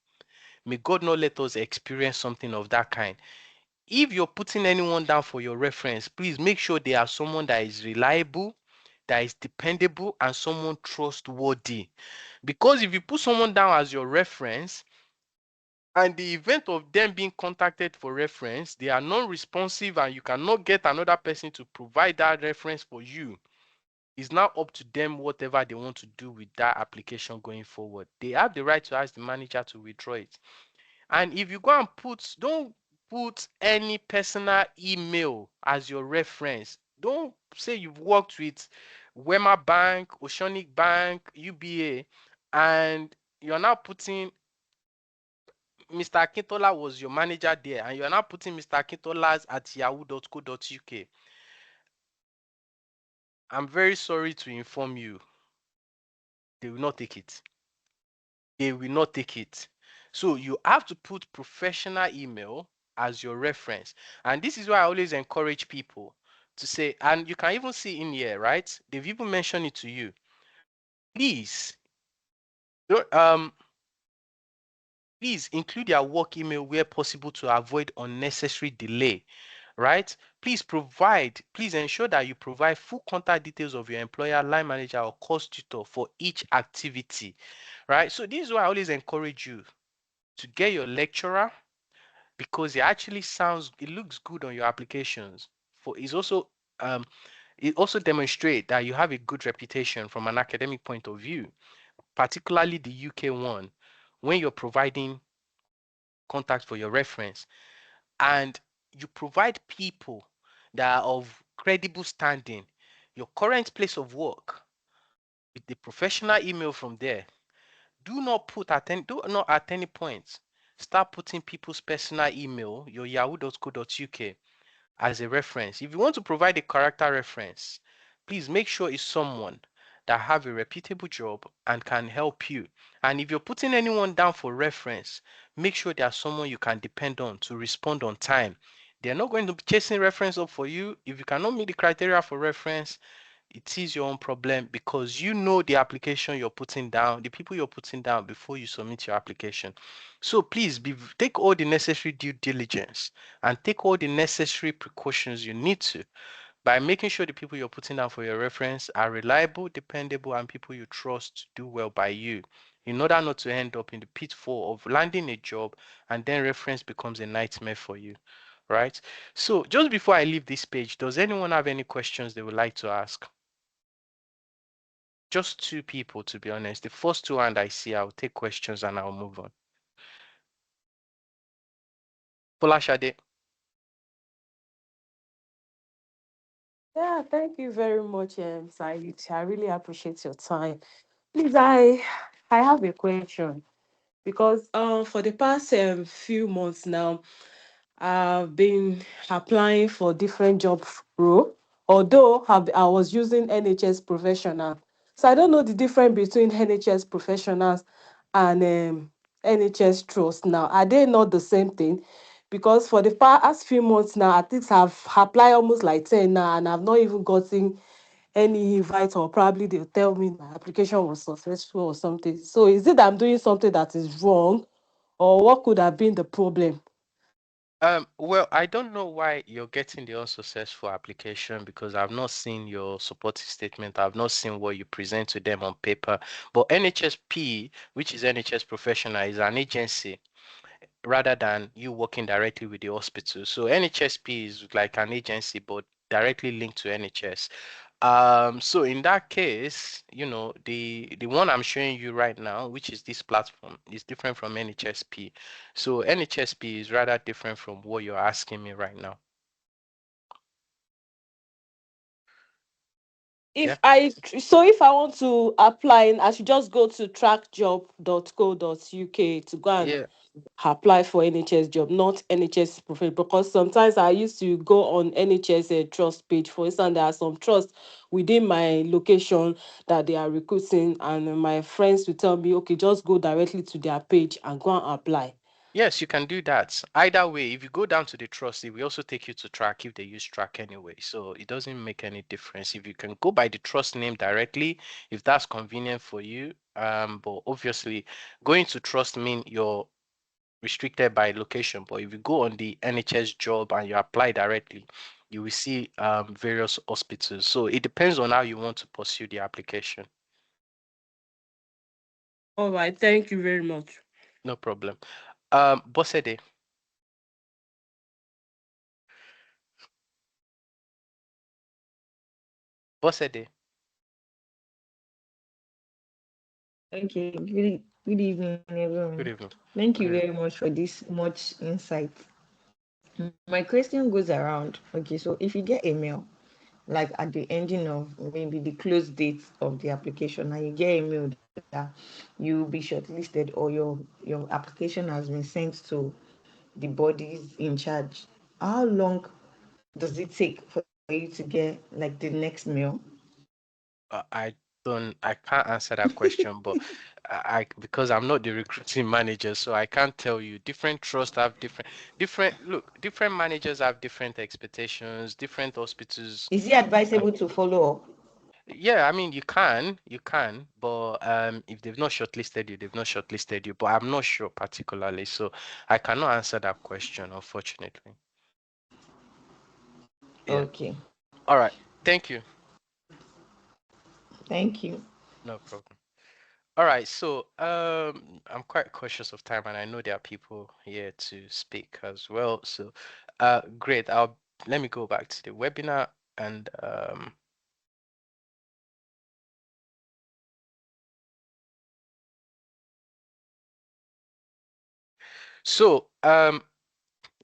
May God not let us experience something of that kind. If you're putting anyone down for your reference, please make sure they are someone that is reliable, that is dependable, and someone trustworthy. Because if you put someone down as your reference, and the event of them being contacted for reference, they are non-responsive and you cannot get another person to provide that reference for you, it's now up to them whatever they want to do with that application going forward. They have the right to ask the manager to withdraw it. And if you go and don't put any personal email as your reference. Don't say you've worked with Wema Bank, Oceanic Bank, UBA, and you're now putting Mr. Akintola was your manager there, and you're now putting Mr. Akintola's at yahoo.co.uk. I'm very sorry to inform you, they will not take it. They will not take it. So you have to put professional email as your reference. And this is why I always encourage people to say, and you can even see in here, right? They've even mentioned it to you. Please, um, please include your work email where possible to avoid unnecessary delay, right? Please ensure that you provide full contact details of your employer, line manager, or course tutor for each activity, right? So this is why I always encourage you to get your lecturer, because it looks good on your applications. Um, it also demonstrates that you have a good reputation from an academic point of view, particularly the UK one, when you're providing contact for your reference, and you provide people that are of credible standing, your current place of work, with the professional email from there. Do not at any point Start putting people's personal email, your yahoo.co.uk, as a reference. If you want to provide a character reference, please make sure it's someone that have a reputable job and can help you. And if you're putting anyone down for reference, make sure they are someone you can depend on to respond on time. They're not going to be chasing reference up for you. If you cannot meet the criteria for reference, it is your own problem because you know the application you're putting down, the people you're putting down before you submit your application. So please take all the necessary due diligence and take all the necessary precautions you need to by making sure the people you're putting down for your reference are reliable, dependable, and people you trust to do well by you in order not to end up in the pitfall of landing a job and then reference becomes a nightmare for you, right? So just before I leave this page, does anyone have any questions they would like to ask? Just two people, to be honest. The first two and I see, I'll take questions and I'll move on. Folashade. Yeah, thank you very much, Said. I really appreciate your time. Please, I have a question because for the past few months now, I've been applying for different job role. Although I was using NHS professional, so I don't know the difference between NHS professionals and NHS trust. Now, are they not the same thing? Because for the past few months now, I think I've applied almost like 10 now, and I've not even gotten any invite, or probably they'll tell me my application was successful or something. So is it that I'm doing something that is wrong, or what could have been the problem? Well, I don't know why you're getting the unsuccessful application because I've not seen your supporting statement. I've not seen what you present to them on paper. But NHSP, which is NHS Professional, is an agency rather than you working directly with the hospital. So NHSP is like an agency, but directly linked to NHS. So in that case, the one I'm showing you right now, which is this platform, is different from NHSP. So NHSP is rather different from what you're asking me right now. Yeah. If I want to apply, I should just go to trackjob.co.uk to go and Yeah. apply for NHS job, not NHS profile. Because sometimes I used to go on NHS trust page. For instance, there are some trusts within my location that they are recruiting, and my friends will tell me, okay, just go directly to their page and go and apply. Yes, you can do that. Either way, if you go down to the trust, it will also take you to track if they use track anyway. So it doesn't make any difference. If you can go by the trust name directly, if that's convenient for you. But obviously going to trust mean you're restricted by location. But if you go on the NHS job and you apply directly, you will see various hospitals. So it depends on how you want to pursue the application. All right, thank you very much. No problem. Bosede. Bosede. Okay, good evening, Good everyone. evening. Thank you Good evening. very much for this much insight. My question goes around. Okay, so if you get a mail, like at the ending of maybe the close date of the application, and you get a mail that you'll be shortlisted or your application has been sent to the bodies in charge, how long does it take for you to get like the next mail? I I can't answer that question, but because I'm not the recruiting manager, so I can't tell you. Different trusts have different managers have different expectations, different hospitals. Is it advisable to follow up? Yeah, I mean you can, but if they've not shortlisted you, they've not shortlisted you. But I'm not sure particularly, so I cannot answer that question, unfortunately. Yeah. Okay, All right. Thank you. thank you. No problem. All right, so I'm quite cautious of time, and I know there are people here to speak as well. So, great. I'll Let me go back to the webinar and so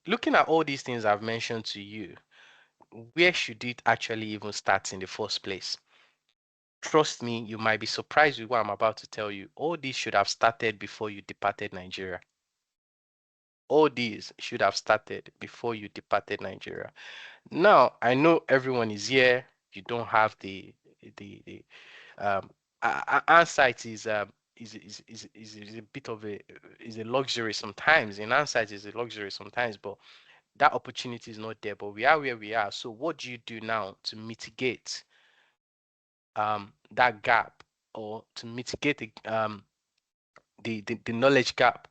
looking at all these things I've mentioned to you, where should it actually even start in the first place? Trust me, you might be surprised with what I'm about to tell you. All this should have started before you departed Nigeria. All these should have started before you departed Nigeria. Now, I know everyone is here. You don't have the um Insight is a bit of a is a luxury sometimes. In Insight is a luxury sometimes, but that opportunity is not there. But we are where we are. So what do you do now to mitigate that gap, or to mitigate the knowledge gap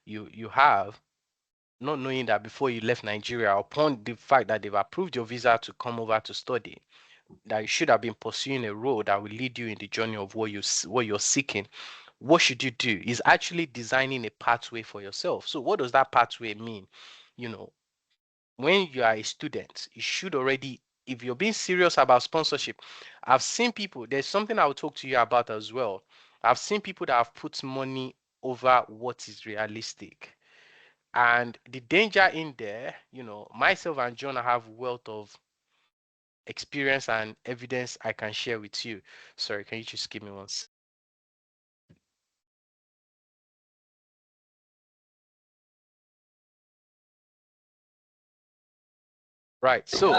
you have, not knowing that before you left Nigeria, upon the fact that they've approved your visa to come over to study, that you should have been pursuing a road that will lead you in the journey of what you're seeking. What should you do? Is actually designing a pathway for yourself. So what does that pathway mean? You know, when you are a student, you should already, if you're being serious about sponsorship, I've seen people, there's something I will talk to you about as well. I've seen people that have put money over what is realistic. And the danger in there, myself and John have wealth of experience and evidence I can share with you. Sorry, can you just give me one? Right. So,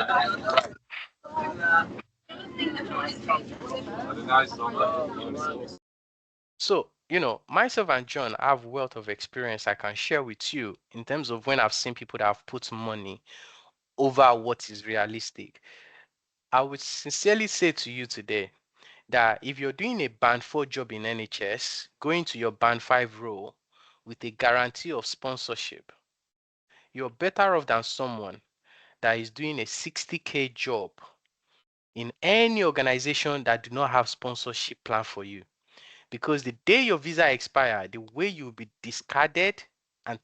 myself and John have wealth of experience I can share with you in terms of when I've seen people that have put money over what is realistic. I would sincerely say to you today that if you're doing a band 4 job in NHS, going to your band 5 role with a guarantee of sponsorship, you're better off than someone that is doing a 60K job in any organization that do not have sponsorship plan for you. Because the day your visa expire, the way you'll be discarded and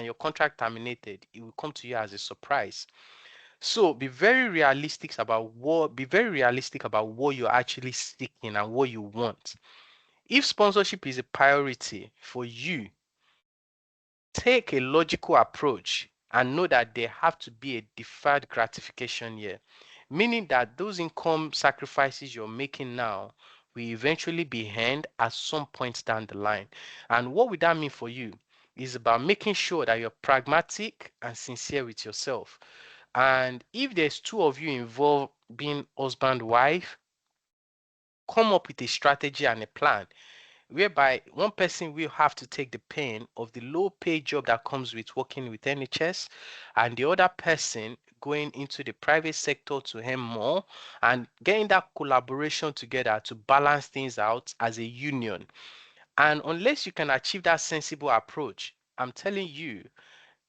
your contract terminated, it will come to you as a surprise. So be very realistic about what you're actually seeking and what you want. If sponsorship is a priority for you, take a logical approach and know that there have to be a deferred gratification here, meaning that those income sacrifices you're making now will eventually be earned at some point down the line. And what would that mean for you? Is about making sure that you're pragmatic and sincere with yourself. And if there's two of you involved, being husband wife, come up with a strategy and a plan whereby one person will have to take the pain of the low paid job that comes with working with NHS, and the other person going into the private sector to earn more, and getting that collaboration together to balance things out as a union. And unless you can achieve that sensible approach, I'm telling you,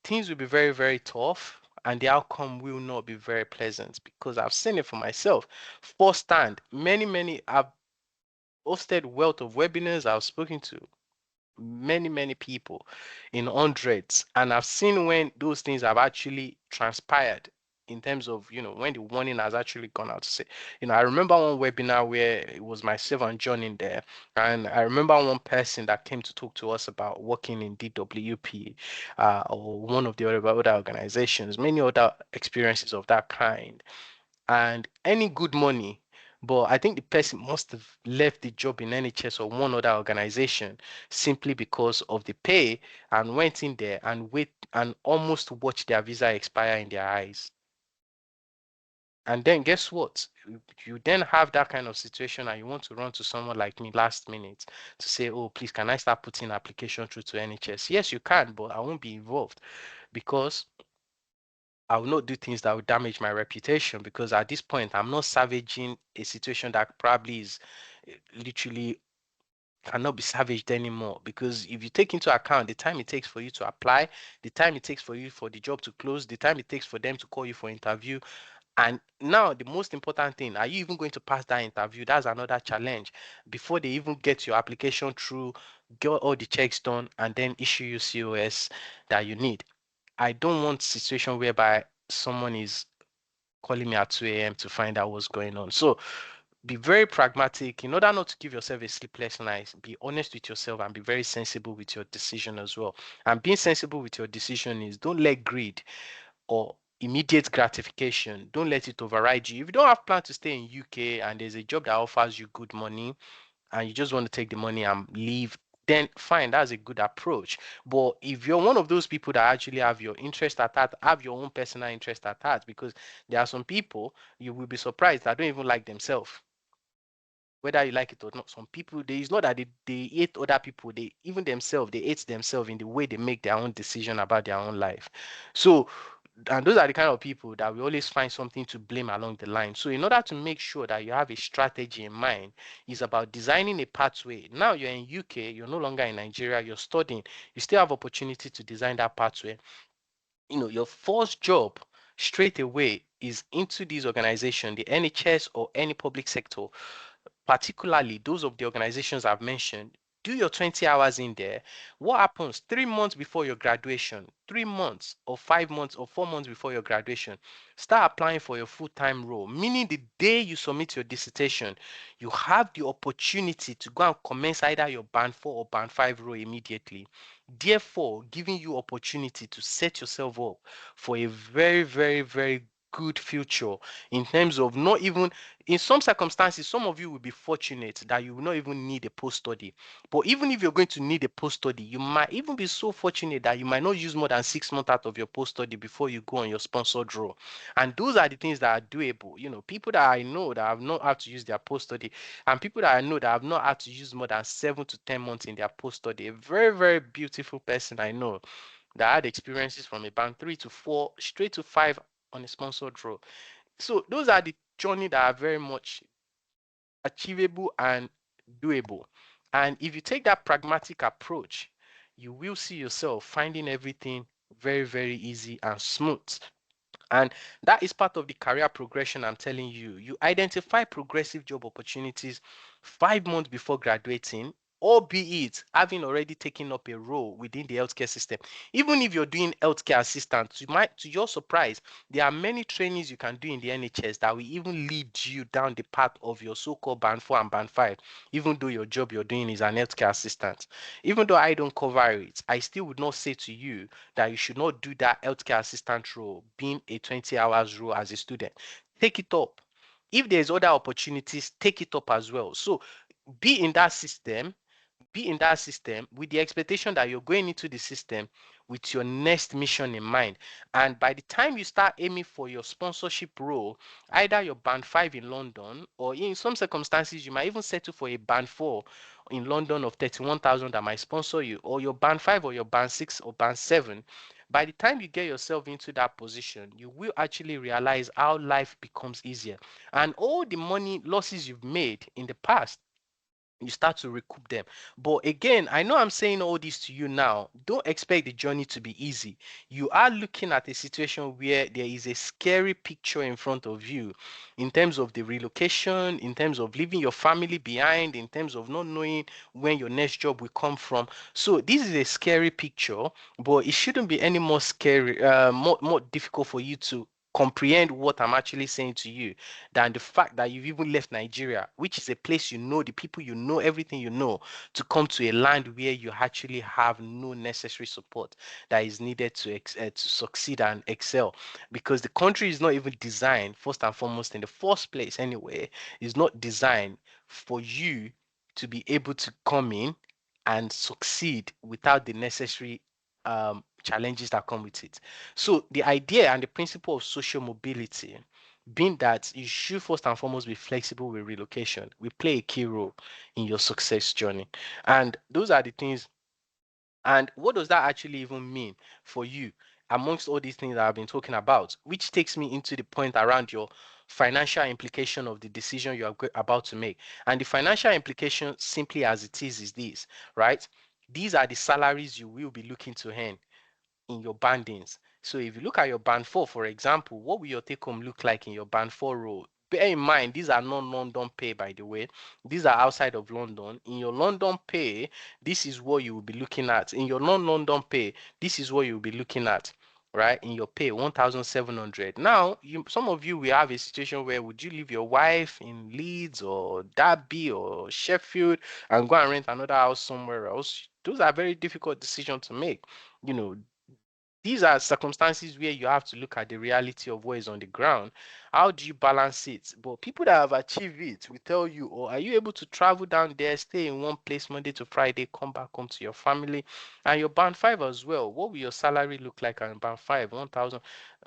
things will be very, very tough, and the outcome will not be very pleasant, because I've seen it for myself firsthand. I've hosted wealth of webinars. I've spoken to many people in hundreds, and I've seen when those things have actually transpired, in terms of when the warning has actually gone out to say, I remember one webinar where it was myself and John in there, and I remember one person that came to talk to us about working in DWP, or one of the other organizations, many other experiences of that kind, and any good money. But I think the person must have left the job in NHS or one other organization simply because of the pay, and went in there and wait and almost watched their visa expire in their eyes. And then guess what? You then have that kind of situation and you want to run to someone like me last minute to say, oh, please, can I start putting application through to NHS? Yes, you can, but I won't be involved, because I will not do things that will damage my reputation, because at this point I'm not savaging a situation that probably is literally cannot be savaged anymore. Because if you take into account the time it takes for you to apply, the time it takes for you for the job to close, the time it takes for them to call you for interview, and now the most important thing, are you even going to pass that interview? That's another challenge. Before they even get your application through, get all the checks done, and then issue you COS that you need. I don't want situation whereby someone is calling me at 2 a.m. to find out what's going on. So be very pragmatic in order not to give yourself a sleepless night. Be honest with yourself and be very sensible with your decision as well. And being sensible with your decision is, don't let greed or immediate gratification, don't let it override you. If you don't have plan to stay in UK and there's a job that offers you good money, and you just want to take the money and leave then fine, that's a good approach. But if you're one of those people that actually have your interest at heart, have your own personal interest at heart, because there are some people you will be surprised that don't even like themselves, whether you like it or not. Some people, it's not that they hate other people, they even themselves, they hate themselves in the way they make their own decision about their own life. So, and those are the kind of people that we always find something to blame along the line. So in order to make sure that you have a strategy in mind, is about designing a pathway. Now you're in UK, you're no longer in Nigeria, you're studying, you still have opportunity to design that pathway. Your first job straight away is into this organization, the NHS or any public sector, particularly those of the organizations I've mentioned. Do your 20 hours in there. What happens 3 months before your graduation, 3 months or 5 months or 4 months before your graduation? Start applying for your full-time role, meaning the day you submit your dissertation, you have the opportunity to go and commence either your band 4 or band 5 role immediately. Therefore, giving you opportunity to set yourself up for a very, very, very good future in terms of not even in some circumstances, some of you will be fortunate that you will not even need a post study. But even if you're going to need a post study, you might even be so fortunate that you might not use more than 6 months out of your post study before you go on your sponsored role. And those are the things that are doable. People that I know that have not had to use their post study, and people that I know that have not had to use more than 7 to 10 months in their post study. A very, very beautiful person I know that had experiences from a band 3 to 4 straight to 5 on a sponsored role. So those are the journey that are very much achievable and doable. And if you take that pragmatic approach, you will see yourself finding everything very, very easy and smooth. And that is part of the career progression I'm telling you. You identify progressive job opportunities 5 months before graduating, albeit having already taken up a role within the healthcare system. Even if you're doing healthcare assistant, to your surprise, there are many trainings you can do in the NHS that will even lead you down the path of your so-called band 4 and band 5, even though your job you're doing is an healthcare assistant. Even though I don't cover it, I still would not say to you that you should not do that healthcare assistant role, being a 20 hours role as a student. Take it up. If there's other opportunities, take it up as well. So be in that system, be in that system with the expectation that you're going into the system with your next mission in mind. And by the time you start aiming for your sponsorship role, either your band 5 in London, or in some circumstances, you might even settle for a band 4 in London of 31,000 that might sponsor you, or your band 5 or your band 6 or band 7. By the time you get yourself into that position, you will actually realize how life becomes easier. And all the money losses you've made in the past, you start to recoup them. But again, I know I'm saying all this to you now. Don't expect the journey to be easy. You are looking at a situation where there is a scary picture in front of you in terms of the relocation, in terms of leaving your family behind, in terms of not knowing when your next job will come from. So this is a scary picture, but it shouldn't be any more scary, more difficult for you to comprehend what I'm actually saying to you than the fact that you've even left Nigeria, which is a place you know, the people you know, everything you know, to come to a land where you actually have no necessary support that is needed to succeed and excel. Because the country is not even designed, first and foremost, in the first place anyway, is not designed for you to be able to come in and succeed without the necessary challenges that come with it. So the idea and the principle of social mobility being that you should first and foremost be flexible with relocation will play a key role in your success journey. And those are the things. And what does that actually even mean for you amongst all these things that I've been talking about? Which takes me into the point around your financial implication of the decision you are about to make. And the financial implication, simply as it is this, right? These are the salaries you will be looking to earn in your bandings. So if you look at your band 4, for example, what will your take home look like in your band 4 role? Bear in mind, these are not London pay, by the way. These are outside of London. In your London pay, this is what you will be looking at. In your non-London pay, this is what you will be looking at, right? In your pay, 1,700. Now, some of you will have a situation where would you leave your wife in Leeds or Derby or Sheffield and go and rent another house somewhere else? Those are very difficult decisions to make. You know, these are circumstances where you have to look at the reality of what is on the ground. How do you balance it? But people that have achieved it will tell you, or are you able to travel down there, stay in one place Monday to Friday, come back home to your family, and your band five as well? What will your salary look like on band five? 1,000,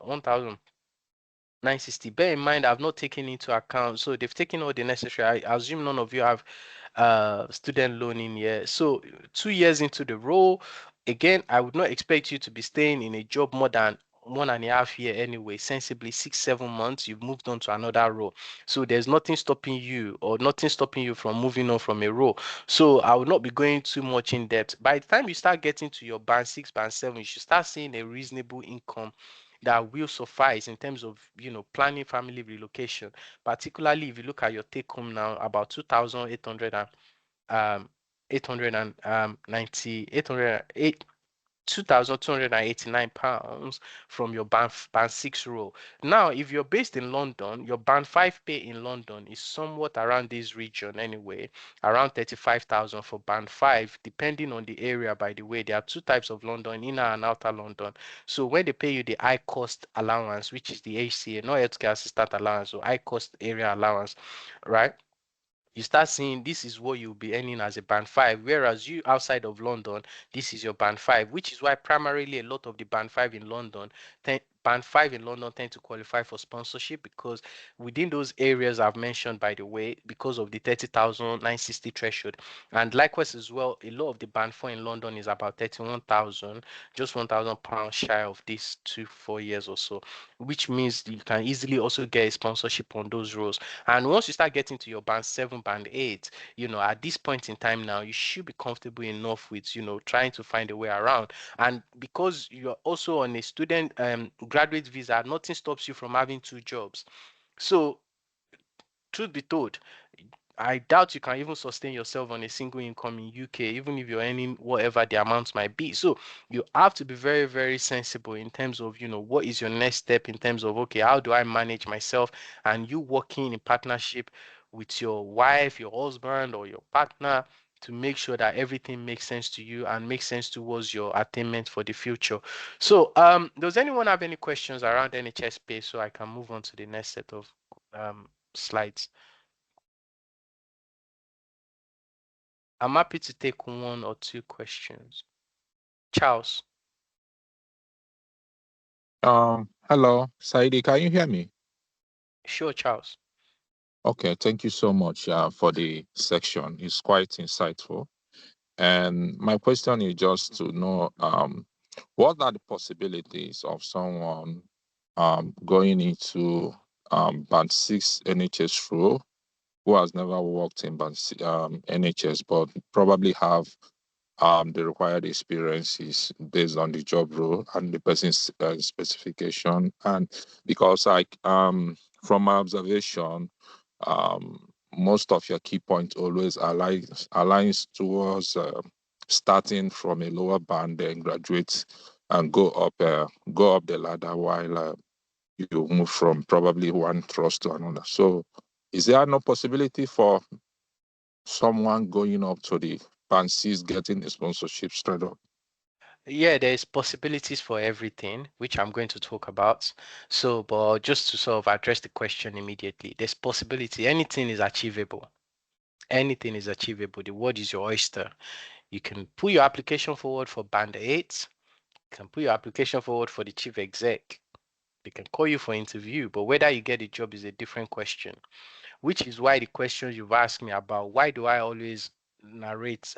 960. Bear in mind, I've not taken into account, so they've taken all the necessary. I assume none of you have student loan in here. So 2 years into the role, again, I would not expect you to be staying in a job more than 1.5 year anyway. Sensibly, 6, 7 months, you've moved on to another role. So there's nothing stopping you, or nothing stopping you from moving on from a role. So I will not be going too much in depth. By the time you start getting to your band six, band seven, you should start seeing a reasonable income that will suffice in terms of planning family relocation. Particularly if you look at your take home now, about 2,800 and um 800 and 2,289 pounds from your band 6 role. Now, if you're based in London, your band 5 pay in London is somewhat around this region anyway, around 35,000 for band 5, depending on the area. By the way, there are two types of London, inner and outer London. So when they pay you the high cost allowance, which is the HCA, not healthcare assistant allowance, or high cost area allowance, right? You start seeing this is what you'll be earning as a band 5, whereas you outside of London, this is your band 5, which is why primarily a lot of the band 5 in London band 5 in London tend to qualify for sponsorship, because within those areas I've mentioned, by the way, because of the 30,960 threshold. And likewise as well, a lot of the band 4 in London is about 31,000, just 1,000 pounds shy of these 2 4 years or so, which means you can easily also get a sponsorship on those roles. And once you start getting to your band 7, band 8, at this point in time now, you should be comfortable enough with, trying to find a way around. And because you're also on a student graduate visa, nothing stops you from having two jobs. So, truth be told, I doubt you can even sustain yourself on a single income in UK, even if you're earning whatever the amount might be. So you have to be very, very sensible in terms of, what is your next step in terms of, okay, how do I manage myself? And you working in partnership with your wife, your husband, or your partner to make sure that everything makes sense to you and makes sense towards your attainment for the future. So, does anyone have any questions around NHS space so I can move on to the next set of slides? I'm happy to take one or two questions. Charles. Hello, Saidi, can you hear me? Sure, Charles. Okay, thank you so much for the section. It's quite insightful. And my question is just to know what are the possibilities of someone going into band 6 NHS role who has never worked in NHS but probably have the required experiences based on the job role and the person's specification. And because from my observation, most of your key points always aligns towards starting from a lower band, then graduate and go up the ladder while you move from probably one trust to another. So is there no possibility for someone going up to the band 6 getting a sponsorship straight up? Yeah, there's possibilities for everything, which I'm going to talk about. So, but just to sort of address the question immediately, there's possibility. Anything is achievable. Anything is achievable. The word is your oyster. You can put your application forward for band 8. You can put your application forward for the chief exec. They can call you for interview, but whether you get the job is a different question. Which is why the questions you've asked me about, why do I always narrate,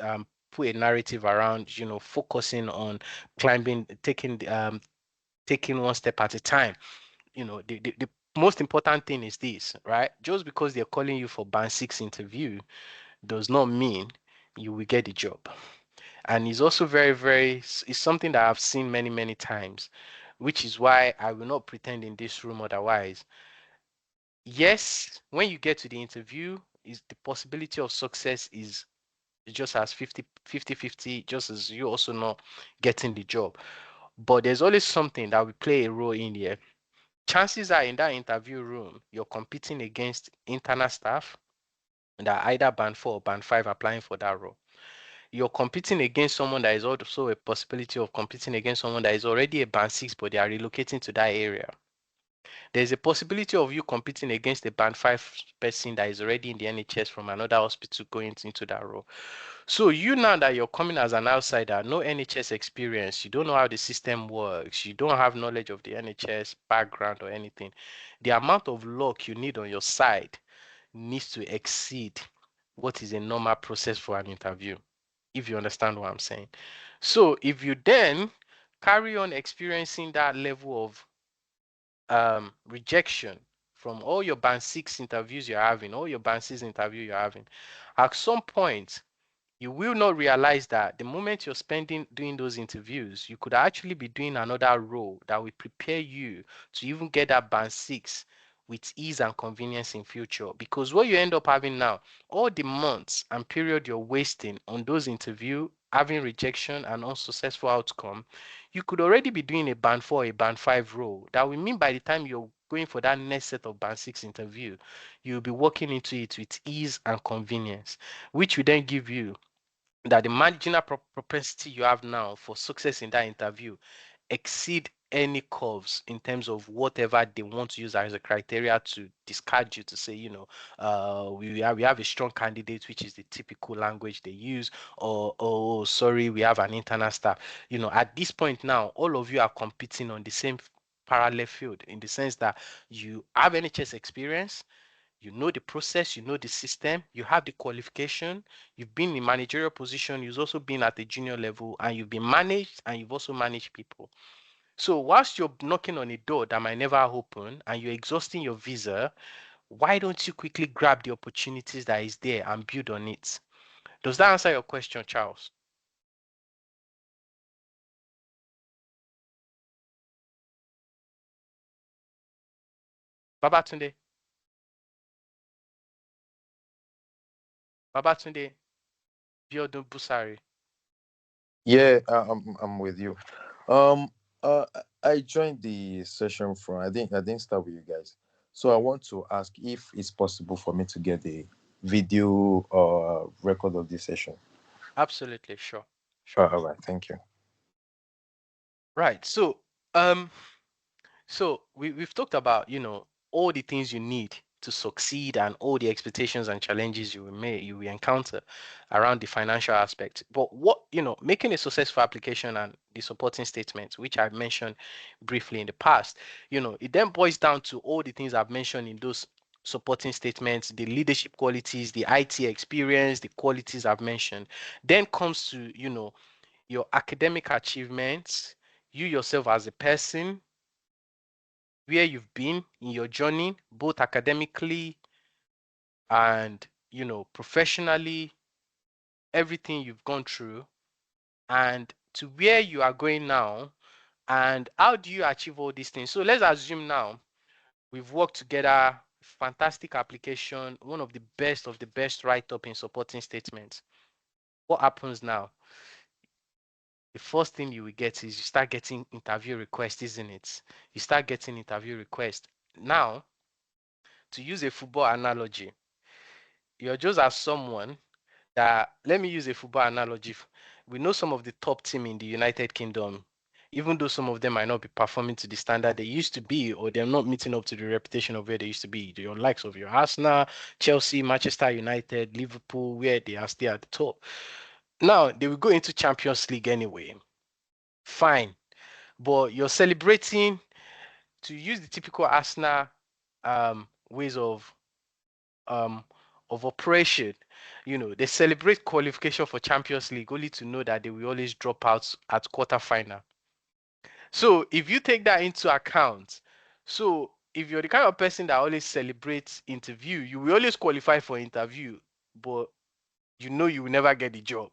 put a narrative around, focusing on climbing, taking one step at a time. The most important thing is this, right? Just because they're calling you for band 6 interview does not mean you will get the job. And it's also very, very, it's something that I've seen many, many times, which is why I will not pretend in this room otherwise. Yes, when you get to the interview, is the possibility of success is just as 50-50, just as you also not getting the job. But there's always something that will play a role in here. Chances are in that interview room, you're competing against internal staff that are either band 4 or band 5 applying for that role. you're competing against someone that is also a possibility of competing against someone that is already a band 6, but they are relocating to that area. There's a possibility of you competing against a band 5 person that is already in the NHS from another hospital going into that role. So you, now that you're coming as an outsider, no NHS experience, you don't know how the system works, you don't have knowledge of the NHS background or anything, the amount of luck you need on your side needs to exceed what is a normal process for an interview, if you understand what I'm saying. So if you then carry on experiencing that level of rejection from all your band 6 interviews you're having, all your band 6 interview you're having, at some point you will not realize that the moment you're spending doing those interviews, you could actually be doing another role that will prepare you to even get that band 6 with ease and convenience in future. Because what you end up having now, all the months and period you're wasting on those interview, having rejection and unsuccessful outcome, you could already be doing a band 4, a band 5 role. That will mean by the time you're going for that next set of band 6 interview, you'll be walking into it with ease and convenience, which will then give you that the marginal propensity you have now for success in that interview exceed any curves in terms of whatever they want to use as a criteria to discard you, to say, we have a strong candidate, which is the typical language they use, or oh sorry, we have an internal staff. At this point now, all of you are competing on the same parallel field, in the sense that you have NHS experience, you know the process, you know the system, you have the qualification, you've been in managerial position, you've also been at the junior level, and you've been managed, and you've also managed people. So whilst you're knocking on a door that might never open and you're exhausting your visa, why don't you quickly grab the opportunities that is there and build on it? Does that answer your question, Charles? Babatunde? Babatunde? Biodun Busari? Yeah, I'm with you. Um, I joined the session from. I didn't start with you guys, so I want to ask if it's possible for me to get a video record of this session. Absolutely, sure. Sure. All right, thank you. Right. Um, So we've talked about, all the things you need to succeed and all the expectations and challenges you will encounter around the financial aspect. But making a successful application and the supporting statements, which I mentioned briefly in the past, it then boils down to all the things I've mentioned in those supporting statements, the leadership qualities, the IT experience, the qualities I've mentioned. Then comes to, your academic achievements, you yourself as a person, where you've been in your journey, both academically and professionally, everything you've gone through, and to where you are going now, and how do you achieve all these things. So let's assume now we've worked together, fantastic application, one of the best write-up in supporting statements. What happens now? The first thing you will get is you start getting interview requests, isn't it? You start getting interview requests. Now, to use a football analogy, you're just as someone that, let me use a football analogy. We know some of the top team in the United Kingdom, even though some of them might not be performing to the standard they used to be, or they're not meeting up to the reputation of where they used to be. Your likes of your Arsenal, Chelsea, Manchester United, Liverpool, where they are still at the top. Now they will go into Champions League anyway. Fine. But you're celebrating, to use the typical Arsenal ways um of operation. They celebrate qualification for Champions League only to know that they will always drop out at quarterfinal. So if you take that into account, so if you're the kind of person that always celebrates interview, you will always qualify for interview, but you will never get the job.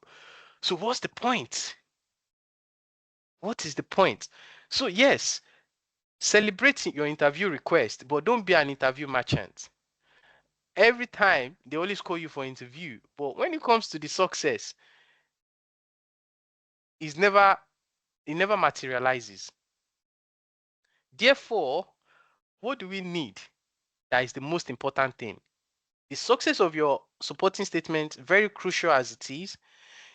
So what's the point? What is the point? So yes, celebrate your interview request, but don't be an interview merchant. Every time they always call you for interview, but when it comes to the success, is never it never materializes. Therefore, what do we need? That is the most important thing. The success of your supporting statement, very crucial as it is,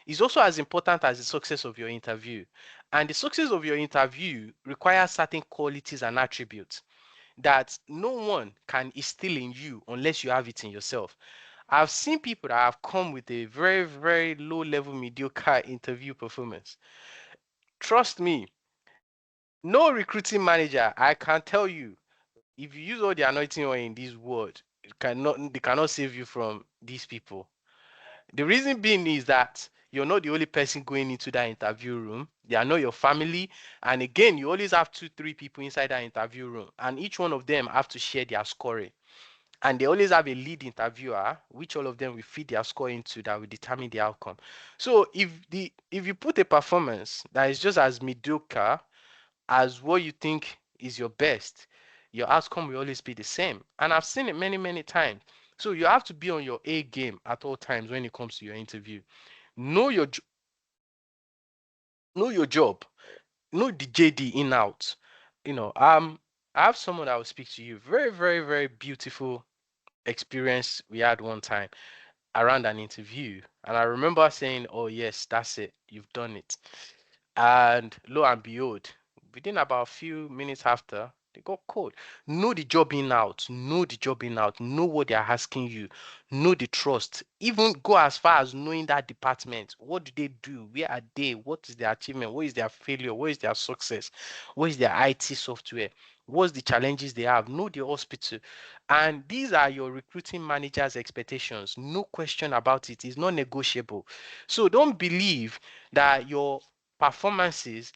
is also as important as the success of your interview. And the success of your interview requires certain qualities and attributes that no one can instill in you unless you have it in yourself. I've seen people that have come with a very, very low level, mediocre interview performance. Trust me, no recruiting manager, I can tell you, if you use all the anointing oil in this world, they cannot save you from these people. The reason being is that you're not the only person going into that interview room. They are not your family. And again, you always have two, three people inside that interview room, and each one of them have to share their scoring. And they always have a lead interviewer, which all of them will feed their score into that will determine the outcome. So if you put a performance that is just as mediocre as what you think is your best, your outcome will always be the same. And I've seen it many, many times. So you have to be on your A game at all times when it comes to your interview. Know your know your job. Know the JD in out. You know, I have someone that will speak to you. Very, very, very beautiful experience we had one time around an interview. And I remember saying, "Oh yes, that's it. You've done it." And lo and behold, within about a few minutes after, they got called. Know the job in out. Know the job in out. Know what they're asking you. Know the trust. Even go as far as knowing that department. What do they do? Where are they? What is their achievement? What is their failure? What is their success? What is their IT software? What's the challenges they have? Know the hospital. And these are your recruiting manager's expectations. No question about it. It's not negotiable. So don't believe that your performances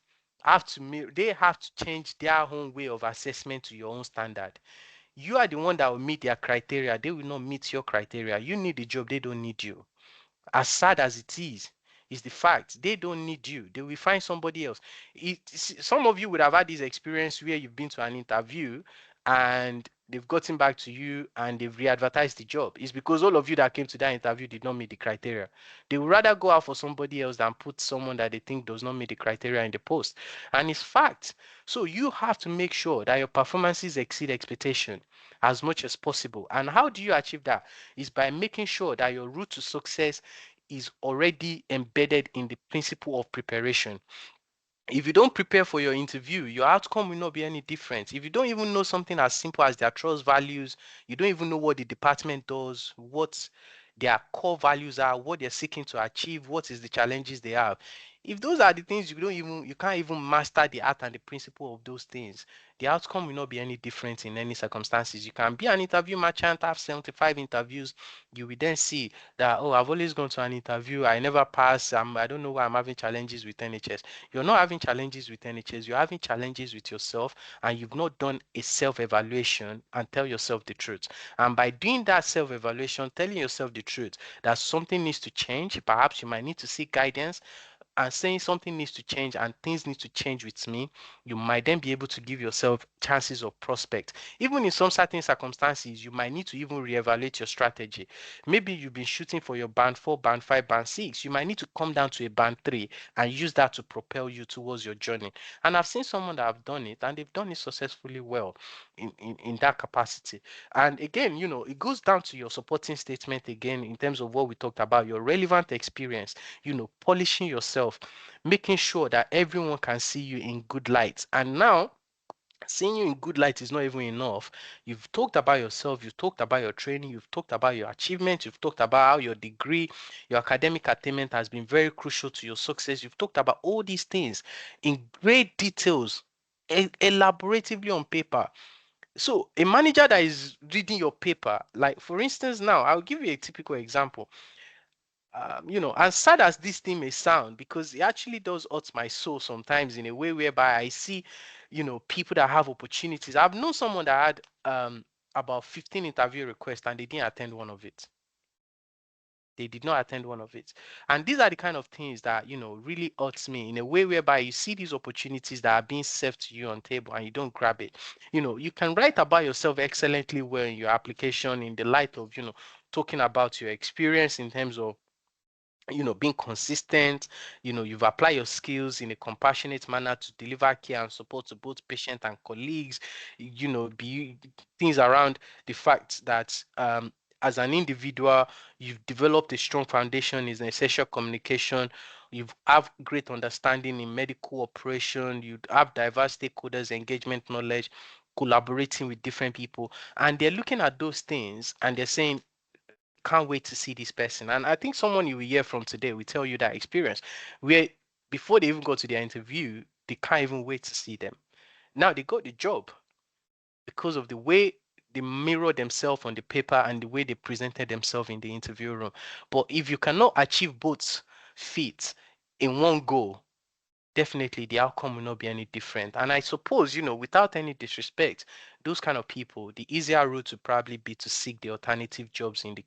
they have to change their own way of assessment to your own standard. You are the one that will meet their criteria. They will not meet your criteria. You need the job, they don't need you. As sad as it is the fact they don't need you. They will find somebody else. Some of you would have had this experience where you've been to an interview and they've gotten back to you and they've re-advertised the job. It's because all of you that came to that interview did not meet the criteria. They would rather go out for somebody else than put someone that they think does not meet the criteria in the post. And it's fact. So you have to make sure that your performances exceed expectation as much as possible. And how do you achieve that? Is by making sure that your route to success is already embedded in the principle of preparation. If you don't prepare for your interview, your outcome will not be any different. If you don't even know something as simple as their trust values, you don't even know what the department does, what their core values are, what they're seeking to achieve, what is the challenges they have. If those are the things you can't even master the art and the principle of those things, the outcome will not be any different in any circumstances. You can be an interview merchant, have 75 interviews, you will then see that, oh, I've always gone to an interview, I never pass, I don't know why I'm having challenges with NHS. You're not having challenges with NHS, you're having challenges with yourself, and you've not done a self-evaluation and tell yourself the truth. And by doing that self-evaluation, telling yourself the truth, that something needs to change, perhaps you might need to seek guidance, and saying something needs to change and things need to change with me, you might then be able to give yourself chances of prospect. Even in some certain circumstances, you might need to even reevaluate your strategy. Maybe you've been shooting for your band 4, band 5, band 6. You might need to come down to a band 3 and use that to propel you towards your journey. And I've seen someone that have done it and they've done it successfully well in that capacity. And again, it goes down to your supporting statement again in terms of what we talked about, your relevant experience, polishing yourself, making sure that everyone can see you in good light. And now, seeing you in good light is not even enough. You've talked about yourself, you've talked about your training, you've talked about your achievements, you've talked about how your degree, your academic attainment has been very crucial to your success. You've talked about all these things in great details, elaboratively on paper. So, a manager that is reading your paper, like for instance, now I'll give you a typical example. As sad as this thing may sound, because it actually does hurt my soul sometimes in a way whereby I see, people that have opportunities. I've known someone that had about 15 interview requests and they didn't attend one of it. They did not attend one of it. And these are the kind of things that, really hurts me in a way whereby you see these opportunities that are being served to you on table and you don't grab it. You can write about yourself excellently well in your application in the light of, talking about your experience in terms of being consistent. You've applied your skills in a compassionate manner to deliver care and support to both patient and colleagues. Be things around the fact that as an individual, you've developed a strong foundation in essential communication. You have great understanding in medical operation. You have diverse stakeholders, engagement knowledge, collaborating with different people. And they're looking at those things and they're saying, can't wait to see this person. And I think someone you will hear from today will tell you that experience where before they even go to their interview, they can't even wait to see them. Now they got the job because of the way they mirror themselves on the paper and the way they presented themselves in the interview room. But if you cannot achieve both feats in one go, definitely the outcome will not be any different. And I suppose, without any disrespect, those kind of people, the easier route to probably be to seek the alternative jobs in the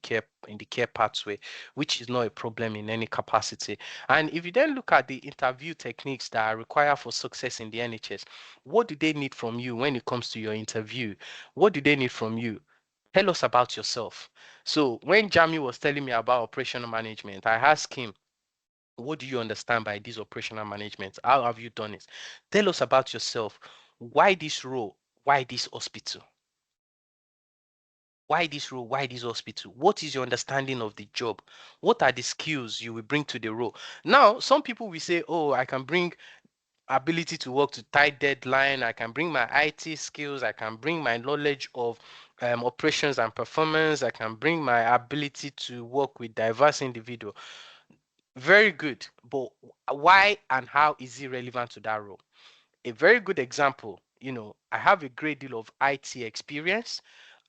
care pathway, which is not a problem in any capacity. And if you then look at the interview techniques that are required for success in the NHS, what do they need from you when it comes to your interview? What do they need from you? Tell us about yourself. So when Jami was telling me about operational management, I asked him, what do you understand by this operational management? How have you done it? Tell us about yourself. Why this role? Why this hospital? Why this role? Why this hospital? What is your understanding of the job? What are the skills you will bring to the role? Now, some people will say, oh, I can bring ability to work to tight deadline. I can bring my IT skills. I can bring my knowledge of operations and performance. I can bring my ability to work with diverse individuals. Very good. But why and how is it relevant to that role? A very good example, I have a great deal of IT experience.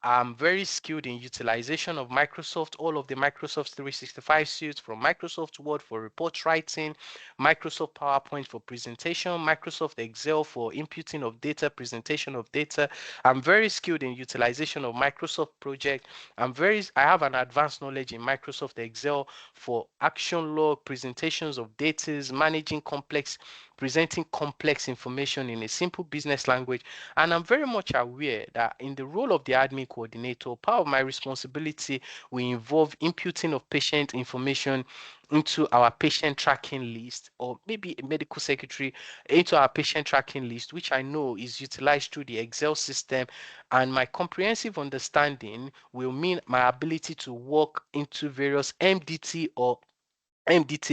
I'm very skilled in utilization of Microsoft, all of the Microsoft 365 suites, from Microsoft Word for report writing, Microsoft PowerPoint for presentation, Microsoft Excel for inputting of data, presentation of data. I'm very skilled in utilization of Microsoft Project. I have an advanced knowledge in Microsoft Excel for action log, presentations of data, managing complex presenting complex information in a simple business language. And I'm very much aware that in the role of the admin coordinator, part of my responsibility will involve inputting of patient information into our patient tracking list, or maybe a medical secretary into our patient tracking list, which I know is utilized through the Excel system. And my comprehensive understanding will mean my ability to work into various MDT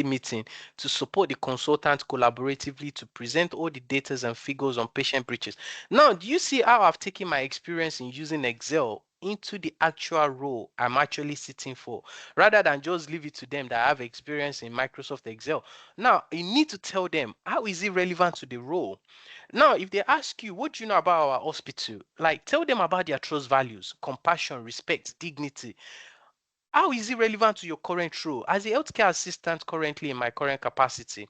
meeting to support the consultant collaboratively to present all the data and figures on patient breaches. Now, do you see how I've taken my experience in using Excel into the actual role I'm actually sitting for, rather than just leave it to them that have experience in Microsoft Excel? Now, you need to tell them how is it relevant to the role. Now, if they ask you, what do you know about our hospital? Like, tell them about their trust values, compassion, respect, dignity. How is it relevant to your current role? As a healthcare assistant currently in my current capacity,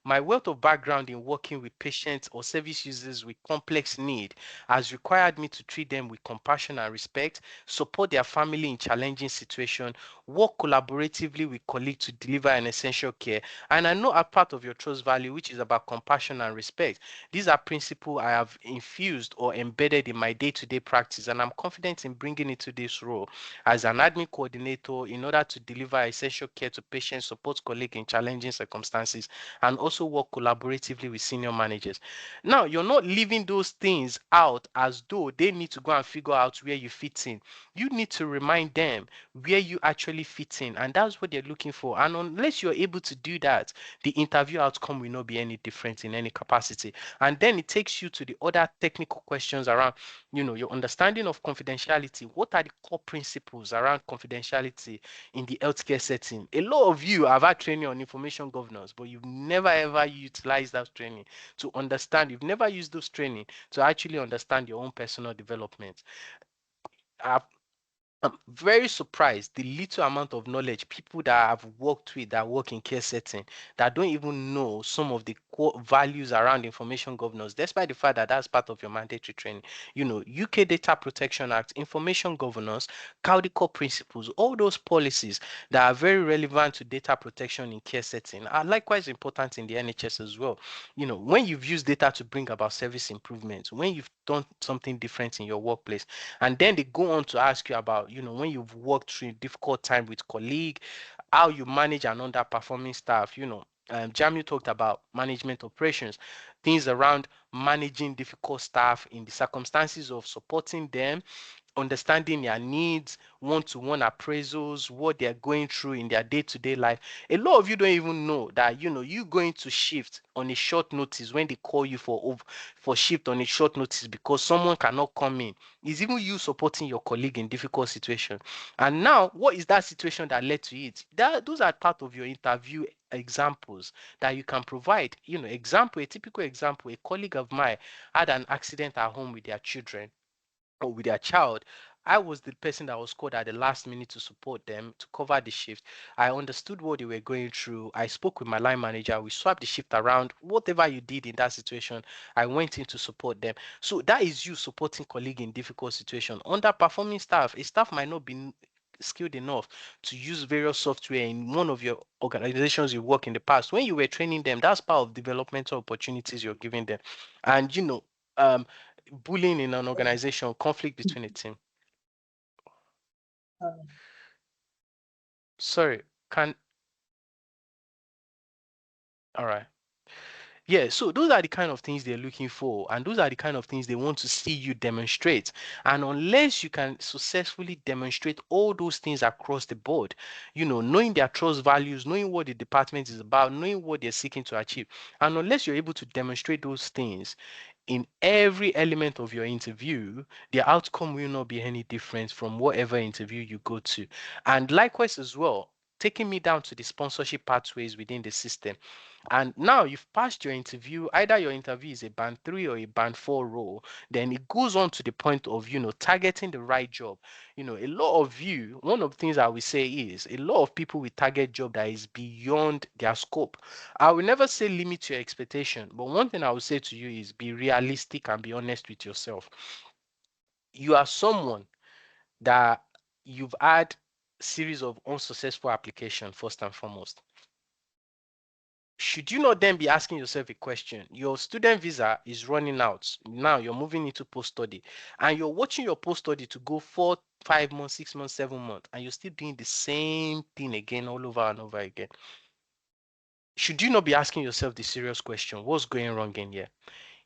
my wealth of background in working with patients or service users with complex need has required me to treat them with compassion and respect, support their family in challenging situations, work collaboratively with colleagues to deliver an essential care. And I know a part of your trust value, which is about compassion and respect. These are principles I have infused or embedded in my day-to-day practice, and I'm confident in bringing it to this role as an admin coordinator in order to deliver essential care to patients, support colleagues in challenging circumstances, and also work collaboratively with senior managers. Now, you're not leaving those things out as though they need to go and figure out where you fit in. You need to remind them where you actually fit in, and that's what they're looking for. And unless you're able to do that, the interview outcome will not be any different in any capacity. And then it takes you to the other technical questions around your understanding of confidentiality. What are the core principles around confidentiality in the healthcare setting? A lot of you have had training on information governance, but you've never ever utilized that training to understand. You've never used those training to actually understand your own personal development. I've I'm very surprised the little amount of knowledge people that I've worked with that work in care setting that don't even know some of the core values around information governance, despite the fact that that's part of your mandatory training. UK Data Protection Act, information governance, Caudico principles, all those policies that are very relevant to data protection in care setting are likewise important in the NHS as well. When you've used data to bring about service improvements, when you've done something different in your workplace, and then they go on to ask you about when you've worked through a difficult time with colleague, how you manage an underperforming staff. Jamu talked about management operations, things around managing difficult staff in the circumstances of supporting them, understanding their needs, one-to-one appraisals, what they're going through in their day-to-day life. A lot of you don't even know that you going to shift on a short notice when they call you for shift on a short notice because someone cannot come in. It's even you supporting your colleague in difficult situation. And now, what is that situation that led to it? Those are part of your interview examples that you can provide. Example, a typical example, a colleague of mine had an accident at home with their children or with their child. I was the person that was called at the last minute to support them to cover the shift. I understood what they were going through. I spoke with my line manager. We swapped the shift around. Whatever you did in that situation, I went in to support them. So that is you supporting colleague in difficult situation. Underperforming staff, a staff might not be skilled enough to use various software in one of your organizations you work in the past. When you were training them, that's part of developmental opportunities you're giving them. And um bullying in an organization, conflict between a team. Sorry, can all right. Yeah, so those are the kind of things they're looking for, and those are the kind of things they want to see you demonstrate. And unless you can successfully demonstrate all those things across the board, knowing their trust values, knowing what the department is about, knowing what they're seeking to achieve, and unless you're able to demonstrate those things in every element of your interview, the outcome will not be any different from whatever interview you go to. And likewise as well, taking me down to the sponsorship pathways within the system. And now you've passed your interview, either your interview is a band 3 or a band 4 role, then it goes on to the point of, targeting the right job. A lot of you, one of the things I will say is a lot of people will target job that is beyond their scope. I will never say limit your expectation, but one thing I will say to you is be realistic and be honest with yourself. You are someone that you've had series of unsuccessful application first and foremost. Should you not then be asking yourself a question? Your student visa is running out. Now you're moving into post-study and you're watching your post-study to go 4, 5 months, 6 months, 7 months, and you're still doing the same thing again all over and over again. Should you not be asking yourself the serious question, what's going wrong in here?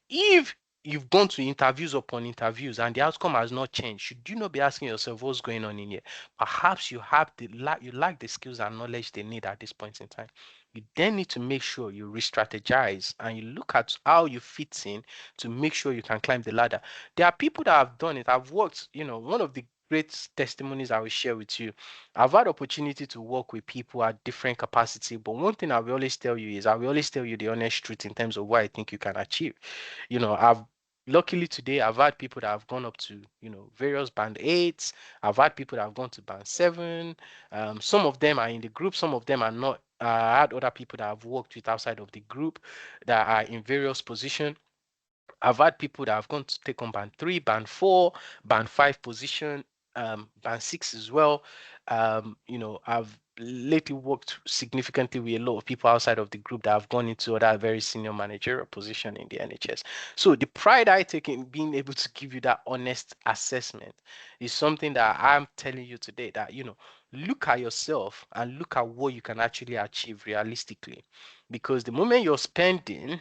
If you've gone to interviews upon interviews and the outcome has not changed, should you not be asking yourself what's going on in here? Perhaps you lack the skills and knowledge they need at this point in time. You then need to make sure you re-strategize and you look at how you fit in to make sure you can climb the ladder. There are people that have done it. I've worked, one of the great testimonies I will share with you. I've had opportunity to work with people at different capacity, but one thing I will always tell you is I will always tell you the honest truth in terms of what I think you can achieve. I've luckily today I've had people that have gone up to various band 8s. I've had people that have gone to band 7. Some of them are in the group, some of them are not. I had other people that I've worked with outside of the group that are in various positions. I've had people that have gone to take on band 3, band 4, band 5 position, band 6 as well. I've lately worked significantly with a lot of people outside of the group that have gone into other very senior managerial position in the NHS. So the pride I take in being able to give you that honest assessment is something that I'm telling you today that, look at yourself and look at what you can actually achieve realistically. Because the moment you're spending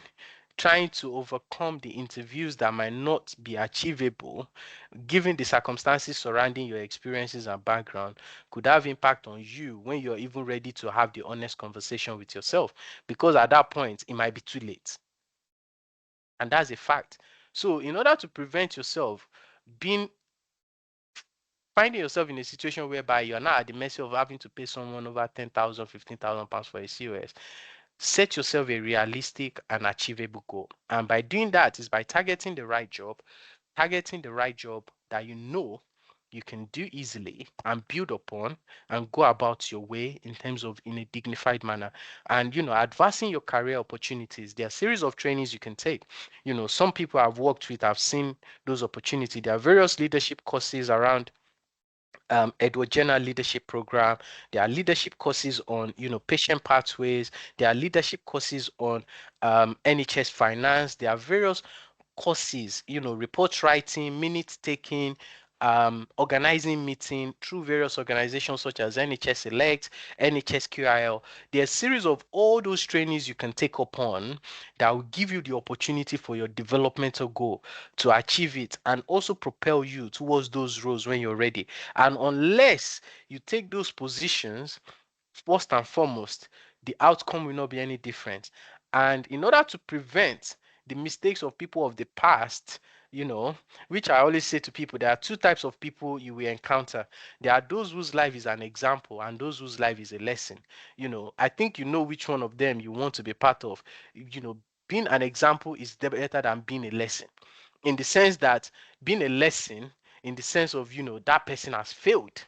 trying to overcome the interviews that might not be achievable given the circumstances surrounding your experiences and background could have impact on you when you're even ready to have the honest conversation with yourself, because at that point it might be too late, and that's a fact. So in order to prevent yourself being finding yourself in a situation whereby you're not at the mercy of having to pay someone over 10,000, 15,000 pounds for a COS, set yourself a realistic and achievable goal. And by doing that is by targeting the right job that you can do easily and build upon and go about your way in terms of in a dignified manner. And advancing your career opportunities, there are a series of trainings you can take. Some people I've worked with, I've seen those opportunities. There are various leadership courses around Edward Jenner leadership program. There are leadership courses on, patient pathways. There are leadership courses on NHS finance. There are various courses, report writing, minute taking, organizing meeting through various organizations such as NHS Elect, NHS QIL. There's a series of all those trainings you can take upon that will give you the opportunity for your developmental goal to achieve it and also propel you towards those roles when you're ready. And unless you take those positions, first and foremost, the outcome will not be any different. And in order to prevent the mistakes of people of the past, which I always say to people, there are two types of people you will encounter. There are those whose life is an example and those whose life is a lesson. I think you know which one of them you want to be part of. Being an example is better than being a lesson, in the sense that being a lesson, in the sense of, that person has failed.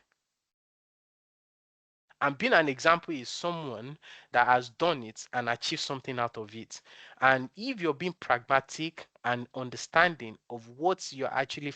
And being an example is someone that has done it and achieved something out of it. And if you're being pragmatic and understanding of what you're actually